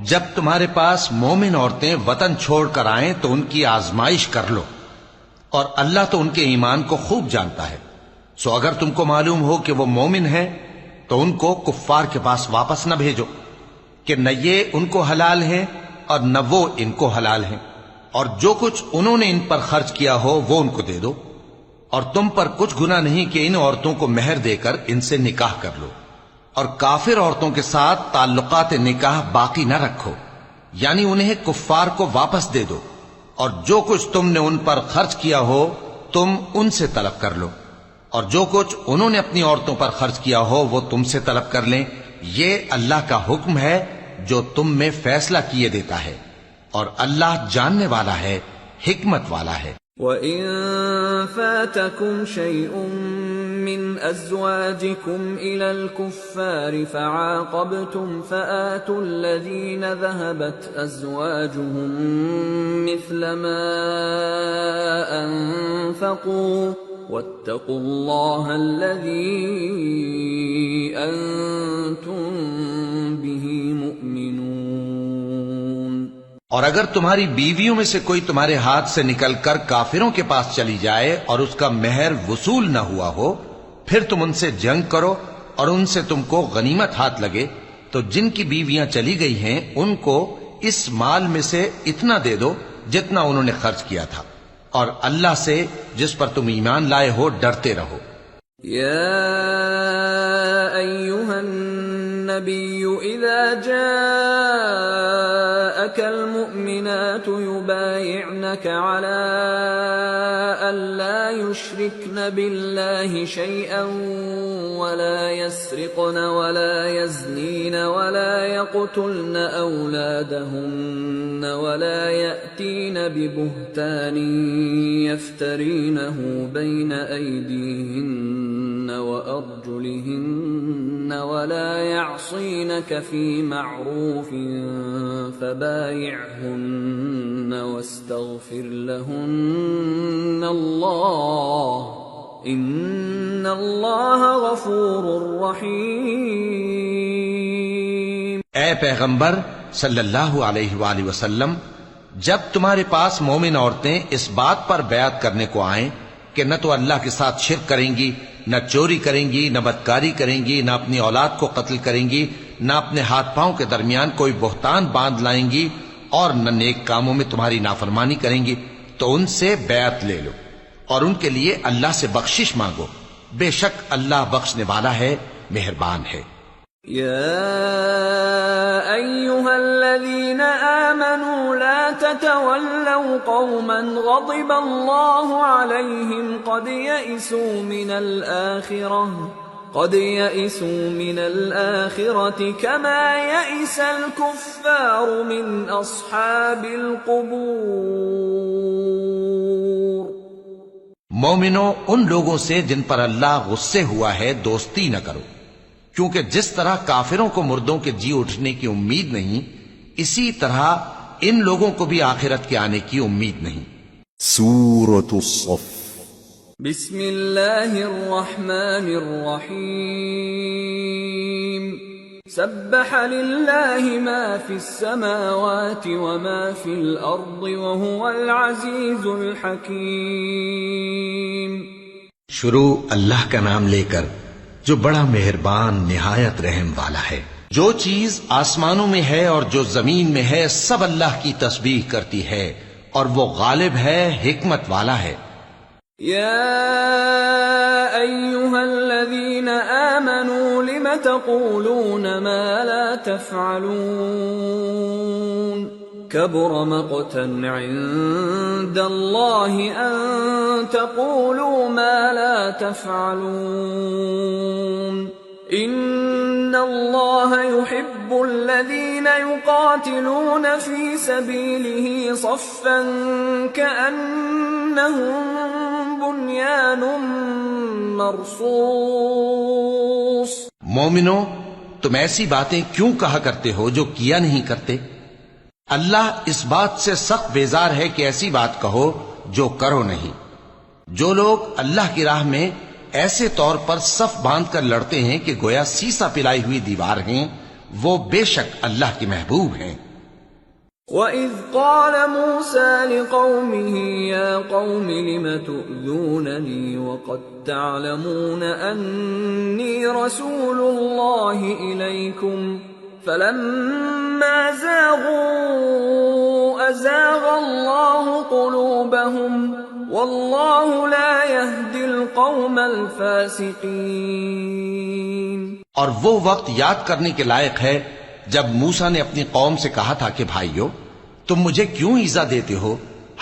[SPEAKER 3] جب تمہارے پاس مومن عورتیں وطن چھوڑ کر آئیں تو ان کی آزمائش کر لو، اور اللہ تو ان کے ایمان کو خوب جانتا ہے. سو اگر تم کو معلوم ہو کہ وہ مومن ہیں تو ان کو کفار کے پاس واپس نہ بھیجو کہ نہ یہ ان کو حلال ہیں اور نہ وہ ان کو حلال ہیں، اور جو کچھ انہوں نے ان پر خرچ کیا ہو وہ ان کو دے دو. اور تم پر کچھ گناہ نہیں کہ ان عورتوں کو مہر دے کر ان سے نکاح کر لو. اور کافر عورتوں کے ساتھ تعلقات نکاح باقی نہ رکھو، یعنی انہیں کفار کو واپس دے دو. اور جو کچھ تم نے ان پر خرچ کیا ہو تم ان سے طلب کر لو، اور جو کچھ انہوں نے اپنی عورتوں پر خرچ کیا ہو وہ تم سے طلب کر لیں. یہ اللہ کا حکم ہے جو تم میں فیصلہ کیے دیتا ہے، اور اللہ جاننے والا ہے، حکمت والا ہے.
[SPEAKER 2] وَإِن فَاتَكُمْ شَيْءٌ مِّنْ أَزْوَاجِكُمْ إِلَى الْكُفَّارِ فَعَاقَبْتُمْ فَآتُوا الَّذِينَ ذَهَبَتْ أَزْوَاجُهُم مِّثْلَ مَا أَنفَقُوا وَاتَّقُوا اللَّهَ الَّذِي أَنتُم بِهِ مُؤْمِنُونَ.
[SPEAKER 3] اور اگر تمہاری بیویوں میں سے کوئی تمہارے ہاتھ سے نکل کر کافروں کے پاس چلی جائے اور اس کا مہر وصول نہ ہوا ہو، پھر تم ان سے جنگ کرو اور ان سے تم کو غنیمت ہاتھ لگے تو جن کی بیویاں چلی گئی ہیں ان کو اس مال میں سے اتنا دے دو جتنا انہوں نے خرچ کیا تھا، اور اللہ سے جس پر تم ایمان لائے ہو ڈرتے رہو.
[SPEAKER 2] یا ایھا النبی اذا جاءك المؤمنات يبايعنك على ألا يشركن بالله شيئا ولا يسرقن ولا يزنين ولا يقتلن أولادهن ولا يأتين ببهتان يفترينه بين أيديهن وأرجلهن ولا يعصينك في معروف فبايعهن واستغفر لهن الله ان اللہ غفور رحیم.
[SPEAKER 3] اے پیغمبر، صلی اللہ علیہ وآلہ وسلم، جب تمہارے پاس مومن عورتیں اس بات پر بیعت کرنے کو آئیں کہ نہ تو اللہ کے ساتھ شرک کریں گی، نہ چوری کریں گی، نہ بدکاری کریں گی، نہ اپنی اولاد کو قتل کریں گی، نہ اپنے ہاتھ پاؤں کے درمیان کوئی بہتان باندھ لائیں گی، اور نہ نیک کاموں میں تمہاری نافرمانی کریں گی، تو ان سے بیعت لے لو اور ان کے لیے اللہ سے بخشش مانگو، بے شک اللہ بخشنے والا ہے، مہربان ہے۔
[SPEAKER 2] يا أيها الذين آمنوا لا تتولوا قوما غضب الله عليهم قد يئسوا من الآخرة كما يئس الكفار من أصحاب القبور۔
[SPEAKER 3] مومنو، ان لوگوں سے جن پر اللہ غصے ہوا ہے دوستی نہ کرو، کیونکہ جس طرح کافروں کو مردوں کے جی اٹھنے کی امید نہیں، اسی طرح ان لوگوں کو بھی آخرت کے آنے کی امید نہیں۔
[SPEAKER 1] سورة الصف۔
[SPEAKER 2] بسم اللہ الرحمن الرحیم۔ سبح للہ ما فی السماوات وما فی الارض وهو العزیز الحکیم۔
[SPEAKER 3] شروع اللہ کا نام لے کر جو بڑا مہربان نہایت رحم والا ہے۔ جو چیز آسمانوں میں ہے اور جو زمین میں ہے سب اللہ کی تسبیح کرتی ہے، اور وہ غالب ہے، حکمت والا ہے۔
[SPEAKER 2] یا ایھا الذین آمنوا لم تقولون ما لا تفعلون كبر مقتا عند الله أن تقولوا ما لا تفعلون إن الله يحب الذين يقاتلون في سبيله صفا كأنهم بنيان مرصوص۔
[SPEAKER 3] مومنو، تم ایسی باتیں کیوں کہا کرتے ہو جو کیا نہیں کرتے؟ اللہ اس بات سے سخت بیزار ہے کہ ایسی بات کہو جو کرو نہیں۔ جو لوگ اللہ کی راہ میں ایسے طور پر صف باندھ کر لڑتے ہیں کہ گویا سیسا پلائی ہوئی دیوار ہیں، وہ بے شک اللہ کے محبوب ہیں۔
[SPEAKER 2] وَإِذْ قَالَ مُوسَى لِقَوْمِهِ يَا قَوْمِ لِمَ تُؤْذُونَنِي وَقَدْ تَعْلَمُونَ أَنِّي رَسُولُ اللَّهِ إِلَيْكُمْ فَلَمَّا زَاغُوا أَزَاغَ اللَّهُ قُلُوبَهُمْ وَاللَّهُ لَا يَهْدِي الْقَوْمَ الْفَاسِقِينَ۔
[SPEAKER 3] اور وہ وقت یاد کرنے کے لائق ہے جب موسیٰ نے اپنی قوم سے کہا تھا کہ بھائیو، تم مجھے کیوں ایذا دیتے ہو،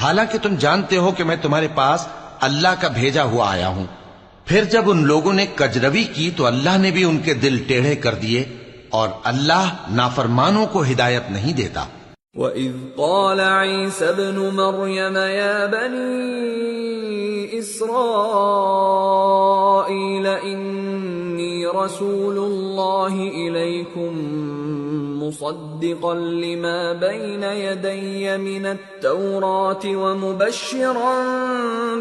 [SPEAKER 3] حالانکہ تم جانتے ہو کہ میں تمہارے پاس اللہ کا بھیجا ہوا آیا ہوں۔ پھر جب ان لوگوں نے کجروی کی تو اللہ نے بھی ان کے دل ٹیڑھے کر دیے، اور اللہ نافرمانوں کو ہدایت نہیں دیتا۔
[SPEAKER 2] وَإِذْ قَالَ عِيسَى ابْنُ مَرْيَمَ يَا بَنِي إِسْرَائِيلَ إِنِّي رَسُولُ اللَّهِ إِلَيْكُمْ مُصَدِّقًا لِمَا بَيْنَ يَدَيَّ مِنَ التَّوْرَاةِ وَمُبَشِّرًا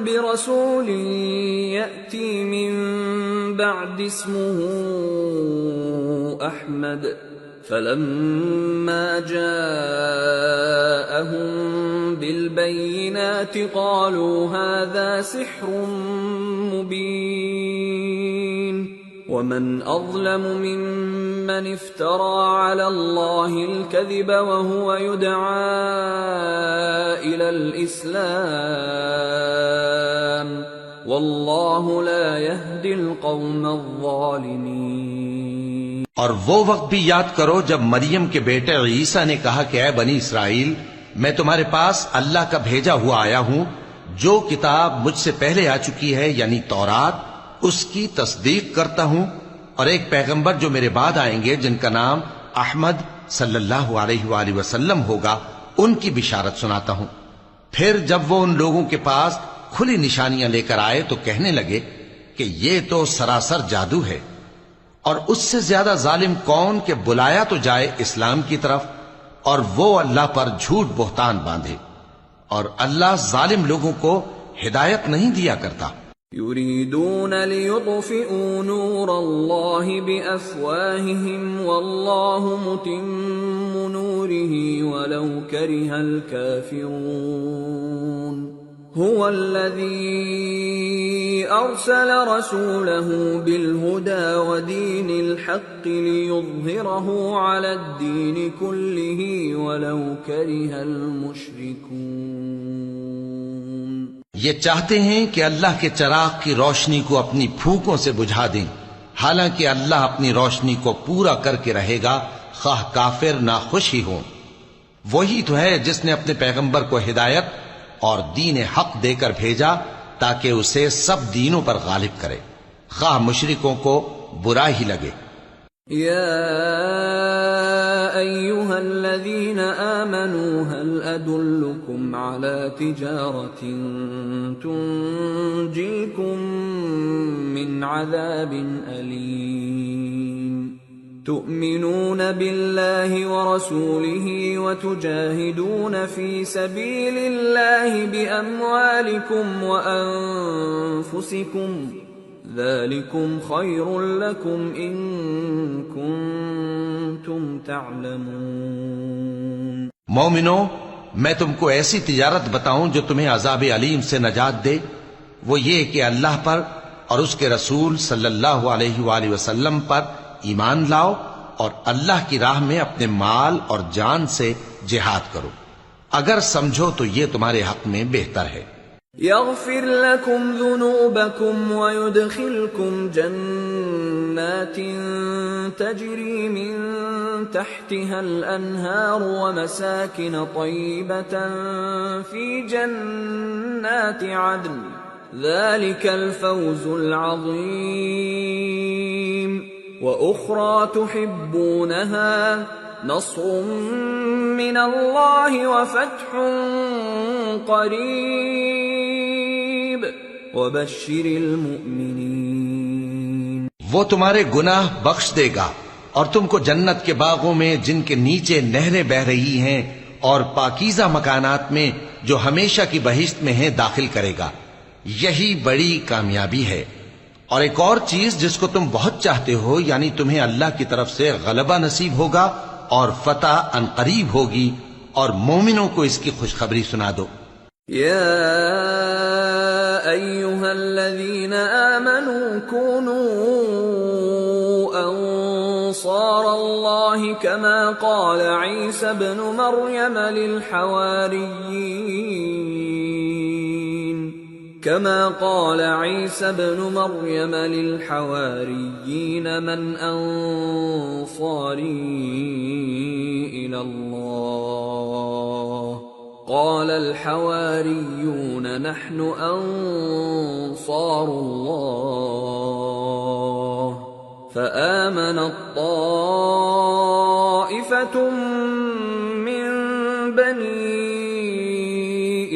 [SPEAKER 2] بِرَسُولٍ يَأْتِي مِن بَعْدِ اسْمُهُ أَحْمَدُ فَلَمَّا جَاءَهُم بِالْبَيِّنَاتِ قَالُوا هَذَا سِحْرٌ مُبِينٌ وَمَنْ أَظْلَمُ مِمَّنِ افْتَرَى عَلَى اللَّهِ الْكَذِبَ وَهُوَ يُدْعَى إِلَى الْإِسْلَامِ وَاللَّهُ لَا يَهْدِي الْقَوْمَ الظَّالِمِينَ۔
[SPEAKER 3] اور وہ وقت بھی یاد کرو جب مریم کے بیٹے عیسیٰ نے کہا کہ اے بنی اسرائیل، میں تمہارے پاس اللہ کا بھیجا ہوا آیا ہوں، جو کتاب مجھ سے پہلے آ چکی ہے یعنی تورات، اس کی تصدیق کرتا ہوں، اور ایک پیغمبر جو میرے بعد آئیں گے جن کا نام احمد صلی اللہ علیہ وآلہ وسلم ہوگا، ان کی بشارت سناتا ہوں۔ پھر جب وہ ان لوگوں کے پاس کھلی نشانیاں لے کر آئے تو کہنے لگے کہ یہ تو سراسر جادو ہے، اور اس سے زیادہ ظالم کون کہ بلایا تو جائے اسلام کی طرف اور وہ اللہ پر جھوٹ بہتان باندھے، اور اللہ ظالم لوگوں کو ہدایت نہیں دیا کرتا۔
[SPEAKER 2] يريدون ليطفئوا نور الله بأفواههم والله متم نوره ولو كره الكافرون هو الذي أرسل رسوله بالهدى ودين الحق ليظهره على الدين كله ولو كره المشركون.
[SPEAKER 3] یہ چاہتے ہیں کہ اللہ کے چراغ کی روشنی کو اپنی پھونکوں سے بجھا دیں، حالانکہ اللہ اپنی روشنی کو پورا کر کے رہے گا خواہ کافر ناخوش ہی ہوں. وہی تو ہے جس نے اپنے پیغمبر کو ہدایت اور دین حق دے کر بھیجا تاکہ اسے سب دینوں پر غالب کرے، خواہ مشرکوں کو برا ہی لگے.
[SPEAKER 2] یا ایھا الذین آمنوا هل ادلکم علی تجارة تنجیکم من عذاب علیم تؤمنون بالله ورسوله وتجاهدون في سبيل الله بأموالكم وأنفسكم ذلكم خير لكم إن كنتم تعلمون.
[SPEAKER 3] مومنو، میں تم کو ایسی تجارت بتاؤں جو تمہیں عذاب علیم سے نجات دے، وہ یہ کہ اللہ پر اور اس کے رسول صلی اللہ علیہ وآلہ وسلم پر ایمان لاؤ اور اللہ کی راہ میں اپنے مال اور جان سے جہاد کرو، اگر سمجھو تو یہ تمہارے حق میں بہتر ہے.
[SPEAKER 2] یغفر لکم ذنوبکم ویدخلکم جنات تجری من تحتها الانہار ومساکن طیبة فی جنات عدن ذلك الفوز العظیم. وَأُخْرَى تُحِبُّونَهَا نَصْرٌ مِّنَ اللَّهِ وَفَتْحٌ قَرِيبٌ وَبَشِّرِ الْمُؤْمِنِينَ.
[SPEAKER 3] وہ تمہارے گناہ بخش دے گا اور تم کو جنت کے باغوں میں جن کے نیچے نہریں بہ رہی ہیں اور پاکیزہ مکانات میں جو ہمیشہ کی بہشت میں ہیں داخل کرے گا. یہی بڑی کامیابی ہے. اور ایک اور چیز جس کو تم بہت چاہتے ہو، یعنی تمہیں اللہ کی طرف سے غلبہ نصیب ہوگا اور فتح عنقریب ہوگی، اور مومنوں کو اس کی خوشخبری سنا دو.
[SPEAKER 2] یا ایھا الذین آمنوا كونوا انصار اللہ كما قال عیسی ابن مریم للحواريين من أنصاري إلى الله قال الحواريون نحن أنصار الله فآمنت طائفة من بني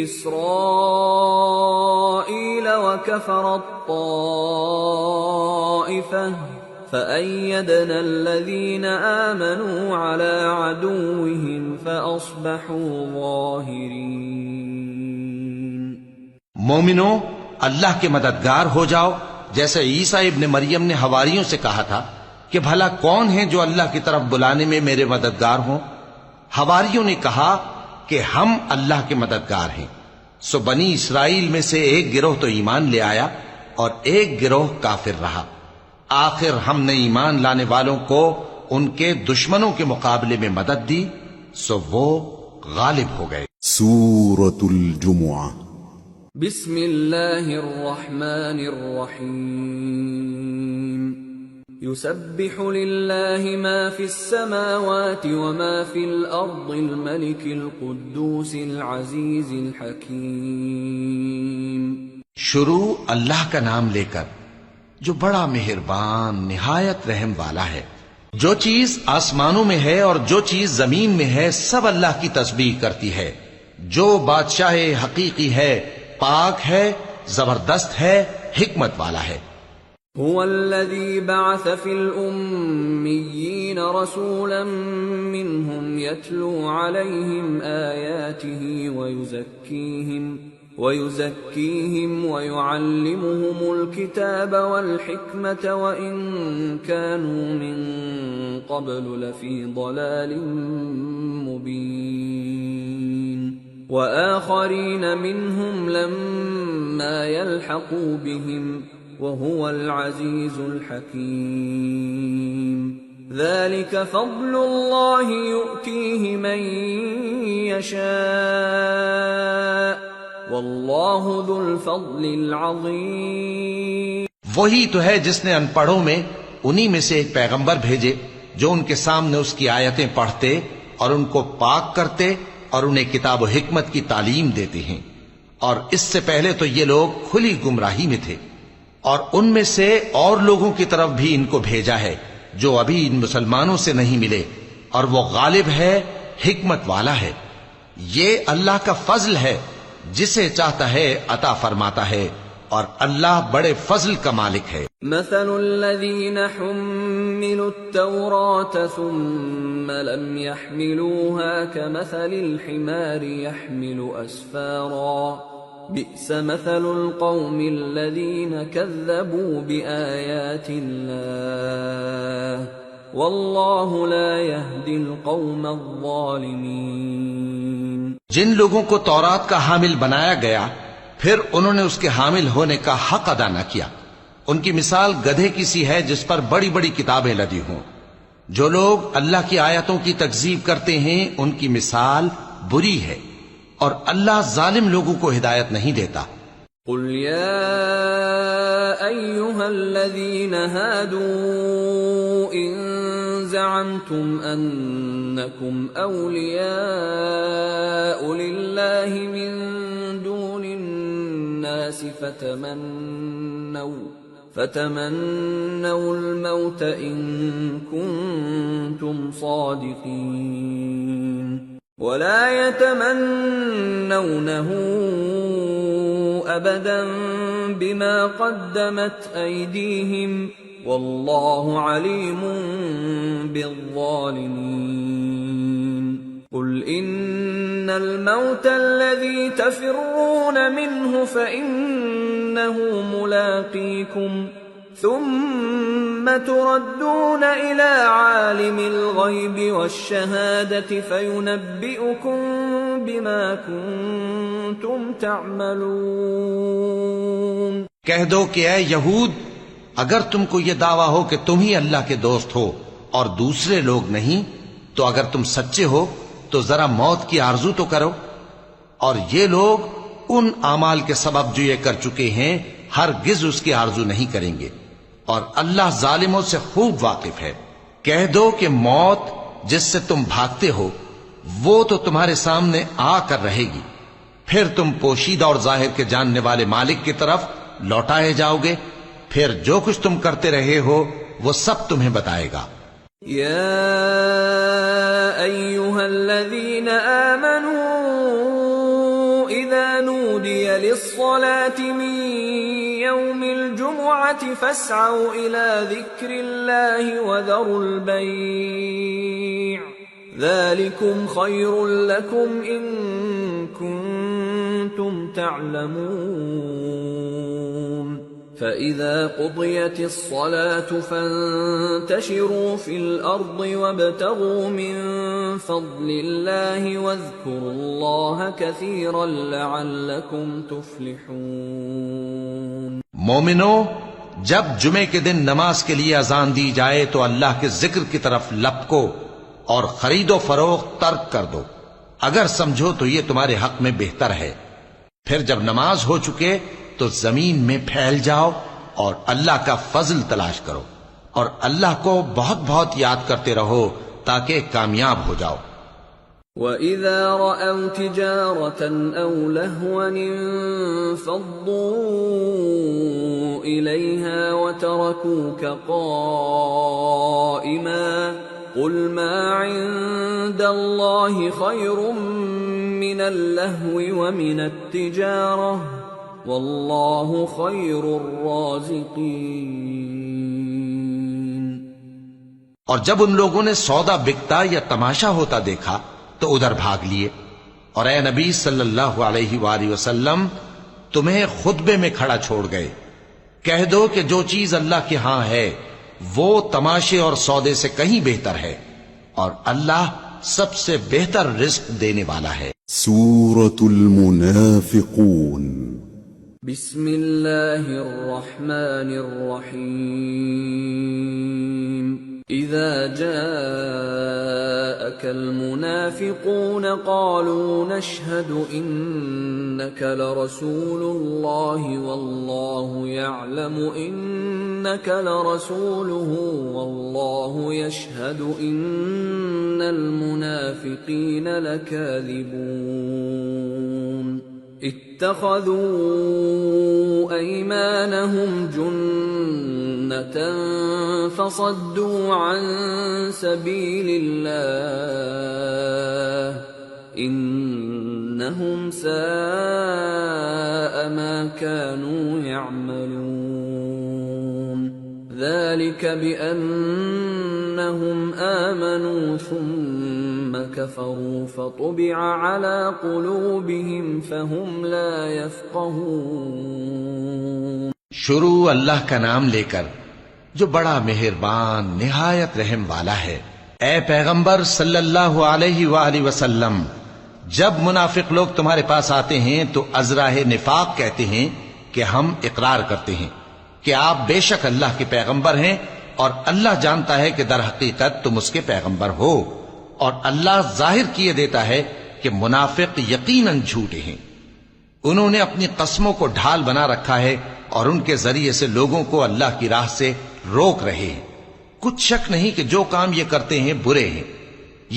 [SPEAKER 2] إسرائيل وكفرت طائفة فأيدنا الذين آمنوا على عدوهم فأصبحوا ظاهرين.
[SPEAKER 3] مومنو، اللہ کے مددگار ہو جاؤ، جیسے عیسیٰ ابن مریم نے حواریوں سے کہا تھا کہ بھلا کون ہیں جو اللہ کی طرف بلانے میں میرے مددگار ہوں. حواریوں نے کہا کہ ہم اللہ کے مددگار ہیں. سو بنی اسرائیل میں سے ایک گروہ تو ایمان لے آیا اور ایک گروہ کافر رہا. آخر ہم نے ایمان لانے والوں کو ان کے دشمنوں کے مقابلے میں مدد دی، سو وہ غالب ہو گئے.
[SPEAKER 1] سورة الجمعہ.
[SPEAKER 2] بسم اللہ الرحمن الرحیم. يسبح لله ما في السماوات وما في الأرض الملك القدوس العزيز الحكيم.
[SPEAKER 3] شروع اللہ کا نام لے کر جو بڑا مہربان نہایت رحم والا ہے. جو چیز آسمانوں میں ہے اور جو چیز زمین میں ہے سب اللہ کی تسبیح کرتی ہے. جو بادشاہ حقیقی ہے، پاک ہے، زبردست ہے، حکمت والا ہے.
[SPEAKER 2] هو الذي بعث في الأميين رسولا منهم يتلو عليهم آياته وَيُزَكِّيهِمْ وَيُعَلِّمُهُمُ الْكِتَابَ وَالْحِكْمَةَ وَإِن كَانُوا مِن قَبْلُ لَفِي ضَلَالٍ مُّبِينٍ وَآخَرِينَ مِنْهُمْ لَمَّا يَلْحَقُوا بِهِمْ وَهُوَ الْعَزِيزُ الْحَكِيمُ ذَلِكَ فَضْلُ اللَّهِ يُؤْتِيهِ مَن يَشَاءُ وَاللَّهُ ذُو الْفَضْلِ الْعَظِيمِ۔
[SPEAKER 3] وہی تو ہے جس نے ان پڑھوں میں انہی میں سے ایک پیغمبر بھیجے جو ان کے سامنے اس کی آیتیں پڑھتے اور ان کو پاک کرتے اور انہیں کتاب و حکمت کی تعلیم دیتے ہیں، اور اس سے پہلے تو یہ لوگ کھلی گمراہی میں تھے، اور ان میں سے اور لوگوں کی طرف بھی ان کو بھیجا ہے جو ابھی ان مسلمانوں سے نہیں ملے، اور وہ غالب ہے، حکمت والا ہے۔ یہ اللہ کا فضل ہے، جسے چاہتا ہے عطا فرماتا ہے، اور اللہ بڑے فضل کا مالک ہے۔
[SPEAKER 2] مثل الذين حملوا التوراة ثم لم يحملوها كمثل الحمار يحمل أسفارا بئس مثل القوم الذين كذبوا بآيات الله والله لا يهدي القوم الظالمين۔
[SPEAKER 3] جن لوگوں کو تورات کا حامل بنایا گیا پھر انہوں نے اس کے حامل ہونے کا حق ادا نہ کیا، ان کی مثال گدھے کی سی ہے جس پر بڑی بڑی کتابیں لدی ہوں۔ جو لوگ اللہ کی آیتوں کی تکذیب کرتے ہیں ان کی مثال بری ہے، اور اللہ ظالم لوگوں کو ہدایت نہیں دیتا۔
[SPEAKER 2] قل يا أيها الذين هادوا إن زعمتم أنكم أولياء لله من دون الناس فتمنوا الموت إن كنتم صادقين ولا يتمنونه أبدا بما قدمت أيديهم والله عليم بالظالمين۔ قل إن الموت الذي تفرون منه فإنه ملاقيكم ثم تردون إلى عالم الغيب والشهادة فينبئكم بما كنتم تعملون۔
[SPEAKER 3] کہہ دو کہ اے یہود، اگر تم کو یہ دعویٰ ہو کہ تم ہی اللہ کے دوست ہو اور دوسرے لوگ نہیں، تو اگر تم سچے ہو تو ذرا موت کی آرزو تو کرو، اور یہ لوگ ان اعمال کے سبب جو یہ کر چکے ہیں ہرگز اس کی آرزو نہیں کریں گے، اور اللہ ظالموں سے خوب واقف ہے۔ کہہ دو کہ موت جس سے تم بھاگتے ہو وہ تو تمہارے سامنے آ کر رہے گی، پھر تم پوشیدہ اور ظاہر کے جاننے والے مالک کی طرف لوٹائے جاؤ گے، پھر جو کچھ تم کرتے رہے ہو وہ سب تمہیں بتائے گا۔
[SPEAKER 2] یا ایھا الذین آمنوا اذا نودی للصلاة من یوم الجمعة فاسعوا الى ذکر اللہ وذروا البیع ذلكم خیر لکم ان کنتم تعلمون۔ فَإِذَا قُضِيَتِ الصَّلَاةُ فَانتَشِرُوا فِي الْأَرْضِ وَابْتَغُوا مِن فَضْلِ اللَّهِ وَاذْكُرُوا اللَّهَ كَثِيرًا لَعَلَّكُمْ تُفْلِحُونَ۔
[SPEAKER 3] مومنو، جب جمعے کے دن نماز کے لیے اذان دی جائے تو اللہ کے ذکر کی طرف لپکو اور خرید و فروخت ترک کر دو، اگر سمجھو تو یہ تمہارے حق میں بہتر ہے۔ پھر جب نماز ہو چکے تو زمین میں پھیل جاؤ اور اللہ کا فضل تلاش کرو، اور اللہ کو بہت بہت یاد کرتے رہو تاکہ کامیاب ہو جاؤ۔
[SPEAKER 2] وَإِذَا رَأَوْا تِجَارَةً أَوْ لَهْوًا انفَضُّوا إِلَيْهَا وَتَرَكُوكَ قَائِمًا قُلْ مَا عِندَ اللَّهِ خَيْرٌ مِّنَ اللَّهْوِ وَمِنَ التِّجَارَةِ واللہ خیر الرازقین۔
[SPEAKER 3] اور جب ان لوگوں نے سودا بکتا یا تماشا ہوتا دیکھا تو ادھر بھاگ لیے، اور اے نبی صلی اللہ علیہ وآلہ وسلم تمہیں خطبے میں کھڑا چھوڑ گئے. کہہ دو کہ جو چیز اللہ کے ہاں ہے وہ تماشے اور سودے سے کہیں بہتر ہے، اور اللہ سب سے بہتر رزق دینے والا ہے.
[SPEAKER 1] سورة المنافقون.
[SPEAKER 2] بسم اللہ الرحمن الرحیم. اذا جاءك المنافقون قالوا نشهد انك لرسول الله والله يعلم انك لرسوله والله يشهد ان المنافقين لكاذبون. اتخذوا ايمانهم جنة فصدوا عن سبيل الله انهم ساء ما كانوا يعملون. ذلك بأنهم آمنوا ثم كفروا فطبع على قلوبهم فهم لا يفقهون.
[SPEAKER 3] شروع اللہ کا نام لے کر جو بڑا مہربان نہایت رحم والا ہے. اے پیغمبر صلی اللہ علیہ وآلہ وسلم، جب منافق لوگ تمہارے پاس آتے ہیں تو ازراہ نفاق کہتے ہیں کہ ہم اقرار کرتے ہیں کہ آپ بے شک اللہ کے پیغمبر ہیں، اور اللہ جانتا ہے کہ در حقیقت تم اس کے پیغمبر ہو، اور اللہ ظاہر کیے دیتا ہے کہ منافق یقیناً جھوٹے ہیں. انہوں نے اپنی قسموں کو ڈھال بنا رکھا ہے اور ان کے ذریعے سے لوگوں کو اللہ کی راہ سے روک رہے ہیں. کچھ شک نہیں کہ جو کام یہ کرتے ہیں برے ہیں.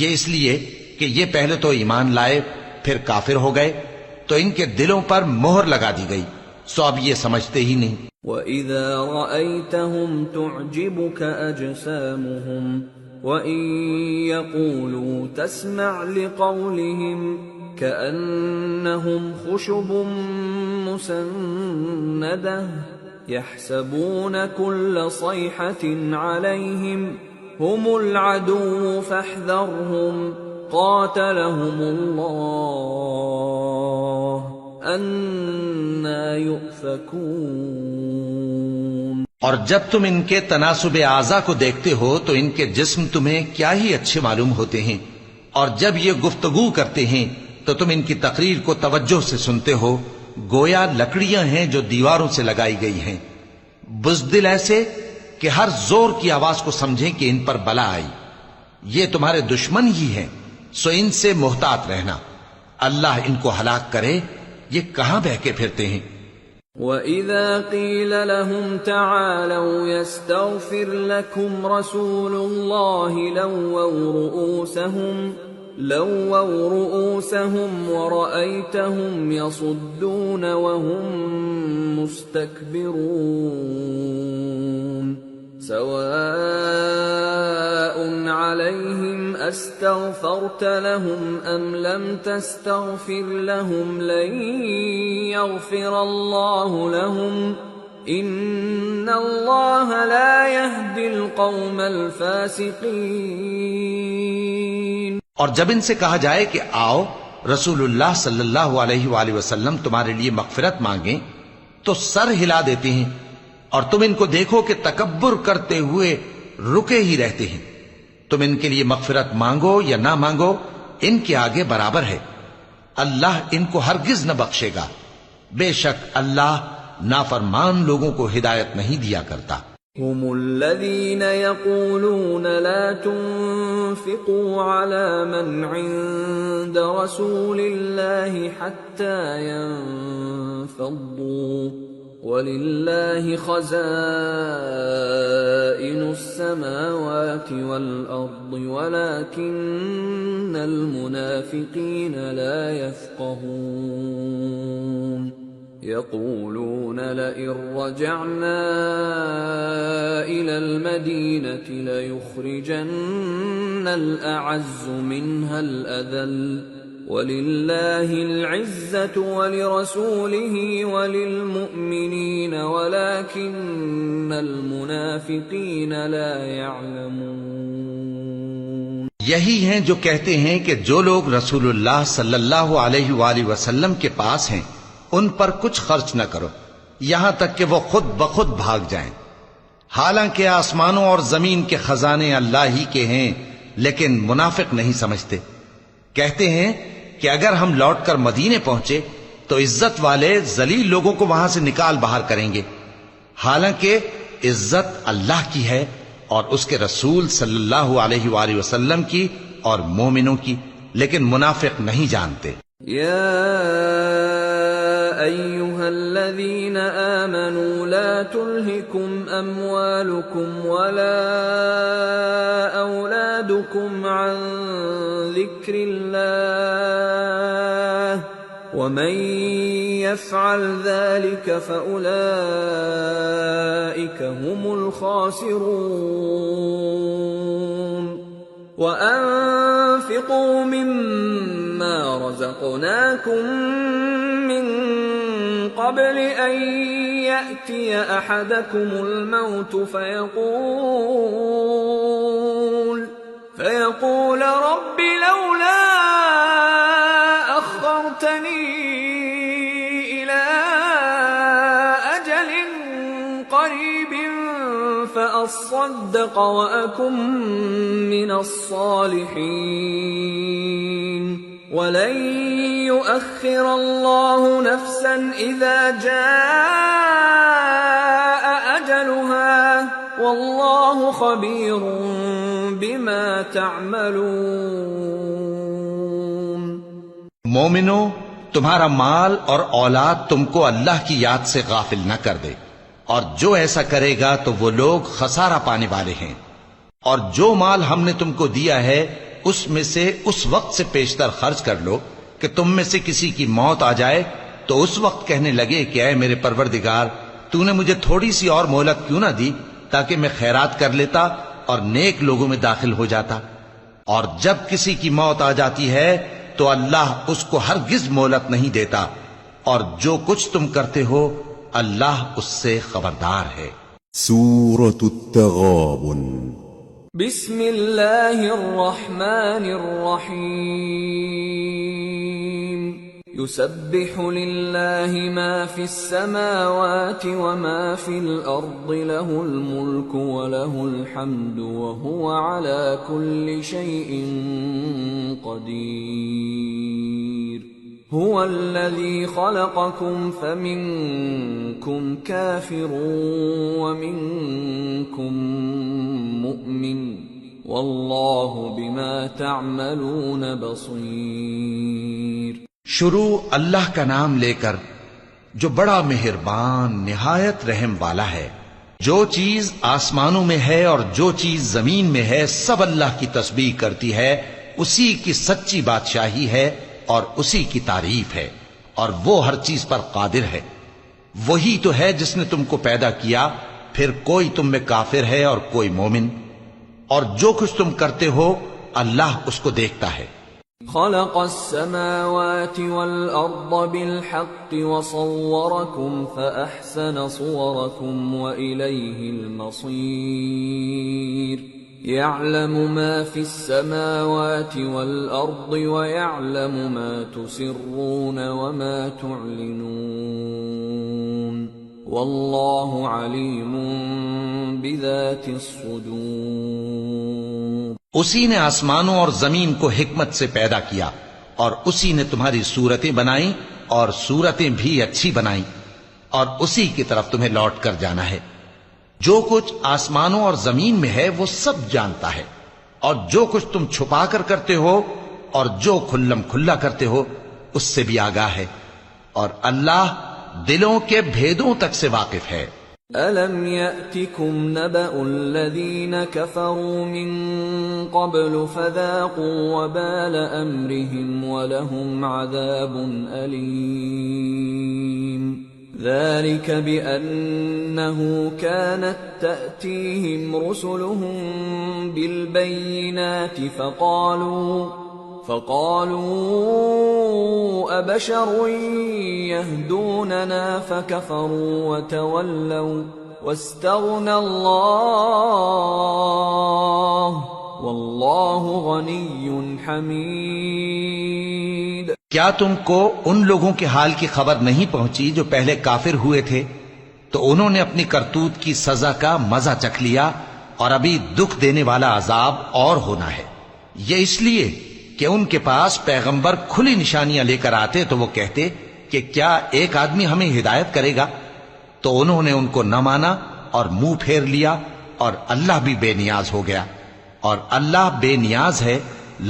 [SPEAKER 3] یہ اس لیے کہ یہ پہلے تو ایمان لائے پھر کافر ہو گئے، تو ان کے دلوں پر مہر لگا دی گئی، سو اب یہ سمجھتے ہی نہیں.
[SPEAKER 2] وَإِذَا رَأَيْتَهُمْ تُعْجِبُكَ أَجْسَامُهُمْ وَإِن يَقُولُوا تَسْمَعْ لِقَوْلِهِمْ كَأَنَّهُمْ خُشُبٌ مُّسَنَّدَةٌ يَحْسَبُونَ كُلَّ صَيْحَةٍ عَلَيْهِمْ هُمُ الْعَدُوُّ فَاحْذَرْهُمْ قَاتَلَهُمُ اللَّهُ أَنَّىٰ يُؤْفَكُونَ.
[SPEAKER 3] اور جب تم ان کے تناسب اعضاء کو دیکھتے ہو تو ان کے جسم تمہیں کیا ہی اچھے معلوم ہوتے ہیں، اور جب یہ گفتگو کرتے ہیں تو تم ان کی تقریر کو توجہ سے سنتے ہو، گویا لکڑیاں ہیں جو دیواروں سے لگائی گئی ہیں. بزدل ایسے کہ ہر زور کی آواز کو سمجھیں کہ ان پر بلا آئی. یہ تمہارے دشمن ہی ہیں، سو ان سے محتاط رہنا. اللہ ان کو ہلاک کرے، یہ کہاں بہکے پھرتے ہیں.
[SPEAKER 2] وَإِذَا قِيلَ لَهُمْ تَعَالَوْا يَسْتَغْفِرْ لَكُمْ رَسُولُ اللَّهِ لَوَّوْا رُؤُوسَهُمْ وَرَأَيْتَهُمْ يَصُدُّونَ وَهُمْ مُسْتَكْبِرُونَ. سَوَاءٌ عَلَيْهِمْ أَسْتَغْفَرْتَ لَهُمْ أَمْ لَمْ تَسْتَغْفِرْ لَهُمْ لَن يَغْفِرَ اللَّهُ لَهُمْ إِنَّ اللَّهَ لَا يَهْدِي الْقَوْمَ الْفَاسِقِينَ.
[SPEAKER 3] اور جب ان سے کہا جائے کہ آؤ رسول اللہ صلی اللہ علیہ وآلہ وسلم تمہارے لیے مغفرت مانگیں، تو سر ہلا دیتے ہیں، اور تم ان کو دیکھو کہ تکبر کرتے ہوئے رکے ہی رہتے ہیں. تم ان کے لیے مغفرت مانگو یا نہ مانگو، ان کے آگے برابر ہے. اللہ ان کو ہرگز نہ بخشے گا. بے شک اللہ نافرمان لوگوں کو ہدایت نہیں دیا کرتا.
[SPEAKER 2] هم الذين يقولون لا تنفقوا على من عند رسول الله حتى ينفضوا ولله خزائن السماوات والأرض ولكن المنافقين لا يفقهون. يقولون لئن رجعنا إلى المدينة ليخرجن الأعز منها الأذل ولله العزة ولرسوله وللمؤمنين ولكن المنافقين لا يعلمون.
[SPEAKER 3] یہی ہیں جو کہتے ہیں کہ جو لوگ رسول اللہ صلی اللہ علیہ وآلہ وسلم کے پاس ہیں ان پر کچھ خرچ نہ کرو یہاں تک کہ وہ خود بخود بھاگ جائیں، حالانکہ آسمانوں اور زمین کے خزانے اللہ ہی کے ہیں، لیکن منافق نہیں سمجھتے۔ کہتے ہیں کہ اگر ہم لوٹ کر مدینے پہنچے تو عزت والے ذلیل لوگوں کو وہاں سے نکال باہر کریں گے، حالانکہ عزت اللہ کی ہے اور اس کے رسول صلی اللہ علیہ وآلہ وسلم کی اور مومنوں کی، لیکن منافق نہیں جانتے۔
[SPEAKER 2] یا ایھا الذین آمنوا لا تلہکم اموالکم ولا اولادکم عن ذکر اللہ ومن يفعل ذلك فأولئك هم الخاسرون وأنفقوا مما رزقناكم من قبل أن يأتي أحدكم الموت فيقول رب لولا أخرتني إلى أجل قريب فأصدق وأكن من الصالحين ولن يؤخر الله نفسا إذا جاء أجلها والله خبير بما تعملون۔
[SPEAKER 3] مومنو، تمہارا مال اور اولاد تم کو اللہ کی یاد سے غافل نہ کر دے، اور جو ایسا کرے گا تو وہ لوگ خسارہ پانے والے ہیں۔ اور جو مال ہم نے تم کو دیا ہے اس میں سے اس وقت سے پیشتر خرچ کر لو کہ تم میں سے کسی کی موت آ جائے تو اس وقت کہنے لگے کہ اے میرے پروردگار، تو نے مجھے تھوڑی سی اور مہلت کیوں نہ دی تاکہ میں خیرات کر لیتا اور نیک لوگوں میں داخل ہو جاتا۔ اور جب کسی کی موت آ جاتی ہے تو اللہ اس کو ہرگز مہلت نہیں دیتا، اور جو کچھ تم کرتے ہو اللہ اس سے خبردار ہے۔
[SPEAKER 1] سورة التغابن۔
[SPEAKER 2] بسم اللہ الرحمن الرحیم۔ يسبح للہ ما فی السماوات وما فی الارض له الملک وله الحمد وهو على كل شيء قدیر۔ هو الذي خلقكم فمنكم كافر ومنكم مؤمن والله بما تعملون بصير۔
[SPEAKER 3] شروع اللہ کا نام لے کر جو بڑا مہربان نہایت رحم والا ہے۔ جو چیز آسمانوں میں ہے اور جو چیز زمین میں ہے سب اللہ کی تسبیح کرتی ہے، اسی کی سچی بادشاہی ہے اور اسی کی تعریف ہے، اور وہ ہر چیز پر قادر ہے۔ وہی تو ہے جس نے تم کو پیدا کیا، پھر کوئی تم میں کافر ہے اور کوئی مومن، اور جو کچھ تم کرتے ہو اللہ اس کو دیکھتا ہے۔
[SPEAKER 2] خلق السماوات والأرض بالحق وصوركم فأحسن صوركم وإليه المصير۔ يعلم ما في السماوات والأرض ويعلم ما تسرون وما تعلنون والله عليم بذات الصدور۔
[SPEAKER 3] اسی نے آسمانوں اور زمین کو حکمت سے پیدا کیا، اور اسی نے تمہاری صورتیں بنائیں اور صورتیں بھی اچھی بنائیں، اور اسی کی طرف تمہیں لوٹ کر جانا ہے۔ جو کچھ آسمانوں اور زمین میں ہے وہ سب جانتا ہے، اور جو کچھ تم چھپا کر کرتے ہو اور جو کھلم کھلا کرتے ہو اس سے بھی آگاہ ہے، اور اللہ دلوں کے بھیدوں تک سے واقف ہے۔
[SPEAKER 2] أَلَمْ يَأْتِكُمْ نَبَأُ الَّذِينَ كَفَرُوا مِن قَبْلُ فَذَاقُوا وَبَالَ أَمْرِهِمْ وَلَهُمْ عَذَابٌ أَلِيمٌ ذَلِكَ بِأَنَّهُ كَانَتْ تَأْتِيهِمْ رُسُلُهُم بِالْبَيِّنَاتِ فقالوا أبشر يهدوننا فكفروا وتولوا واستغنى الله والله غني حميد۔
[SPEAKER 3] کیا تم کو ان لوگوں کے حال کی خبر نہیں پہنچی جو پہلے کافر ہوئے تھے؟ تو انہوں نے اپنی کرتوت کی سزا کا مزہ چکھ لیا، اور ابھی دکھ دینے والا عذاب اور ہونا ہے۔ یہ اس لیے کہ ان کے پاس پیغمبر کھلی نشانیاں لے کر آتے تو وہ کہتے کہ کیا ایک آدمی ہمیں ہدایت کرے گا؟ تو انہوں نے ان کو نہ مانا اور منہ پھیر لیا، اور اللہ بھی بے نیاز ہو گیا، اور اللہ بے نیاز ہے،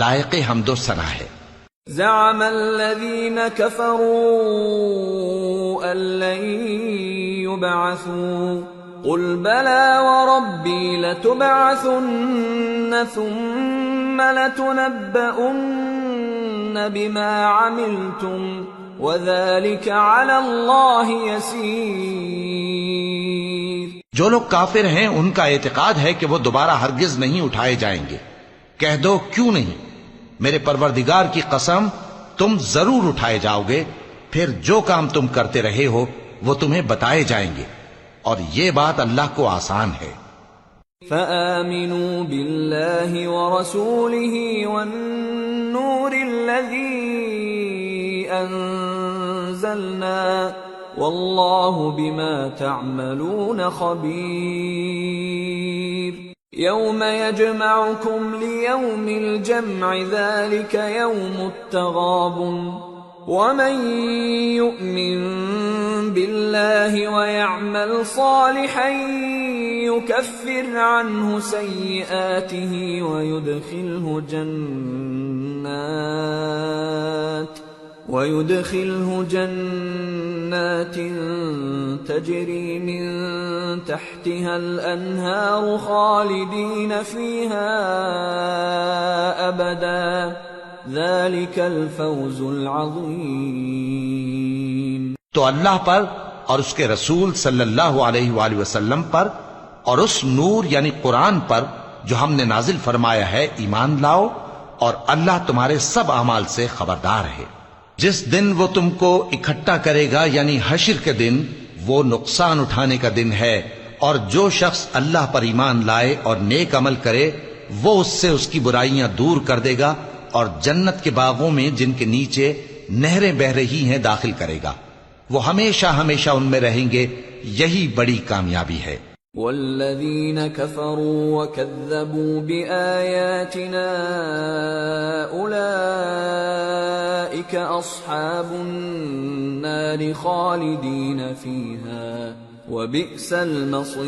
[SPEAKER 3] لائق حمد و ثنا ہے۔
[SPEAKER 2] زعم الذين كفروا أن لن يبعثوا قل بلى وربي لتبعثن ثم لتنبؤن بما عملتم وذلك على الله يسير۔
[SPEAKER 3] جو لوگ کافر ہیں ان کا اعتقاد ہے کہ وہ دوبارہ ہرگز نہیں اٹھائے جائیں گے۔ کہہ دو کیوں نہیں، میرے پروردگار کی قسم تم ضرور اٹھائے جاؤ گے، پھر جو کام تم کرتے رہے ہو وہ تمہیں بتائے جائیں گے، اور یہ بات اللہ کو آسان ہے۔
[SPEAKER 2] فآمنوا بالله ورسوله والنور الذي أنزلنا والله بما تعملون خبير۔ يوم يجمعكم ليوم الجمع ذلك يوم التغابن ومن يؤمن بالله ويعمل صالحا يكفر عنه سيئاته ويدخله جنات تجري من تحتها الأنهار خالدين فيها أبدا ذلك الفوز العظيم۔
[SPEAKER 3] تو اللہ پر اور اس کے رسول صلی اللہ علیہ وآلہ وسلم پر اور اس نور یعنی قرآن پر جو ہم نے نازل فرمایا ہے ایمان لاؤ، اور اللہ تمہارے سب اعمال سے خبردار ہے۔ جس دن وہ تم کو اکٹھا کرے گا یعنی حشر کے دن، وہ نقصان اٹھانے کا دن ہے، اور جو شخص اللہ پر ایمان لائے اور نیک عمل کرے وہ اس سے اس کی برائیاں دور کر دے گا، اور جنت کے باغوں میں جن کے نیچے نہریں بہ رہی ہیں داخل کرے گا، وہ ہمیشہ ہمیشہ ان میں رہیں گے، یہی بڑی کامیابی ہے۔
[SPEAKER 2] والذین کفروا وکذبوا بآیاتنا اولئک اصحاب النار خالدین فیہا وبئس المصیر۔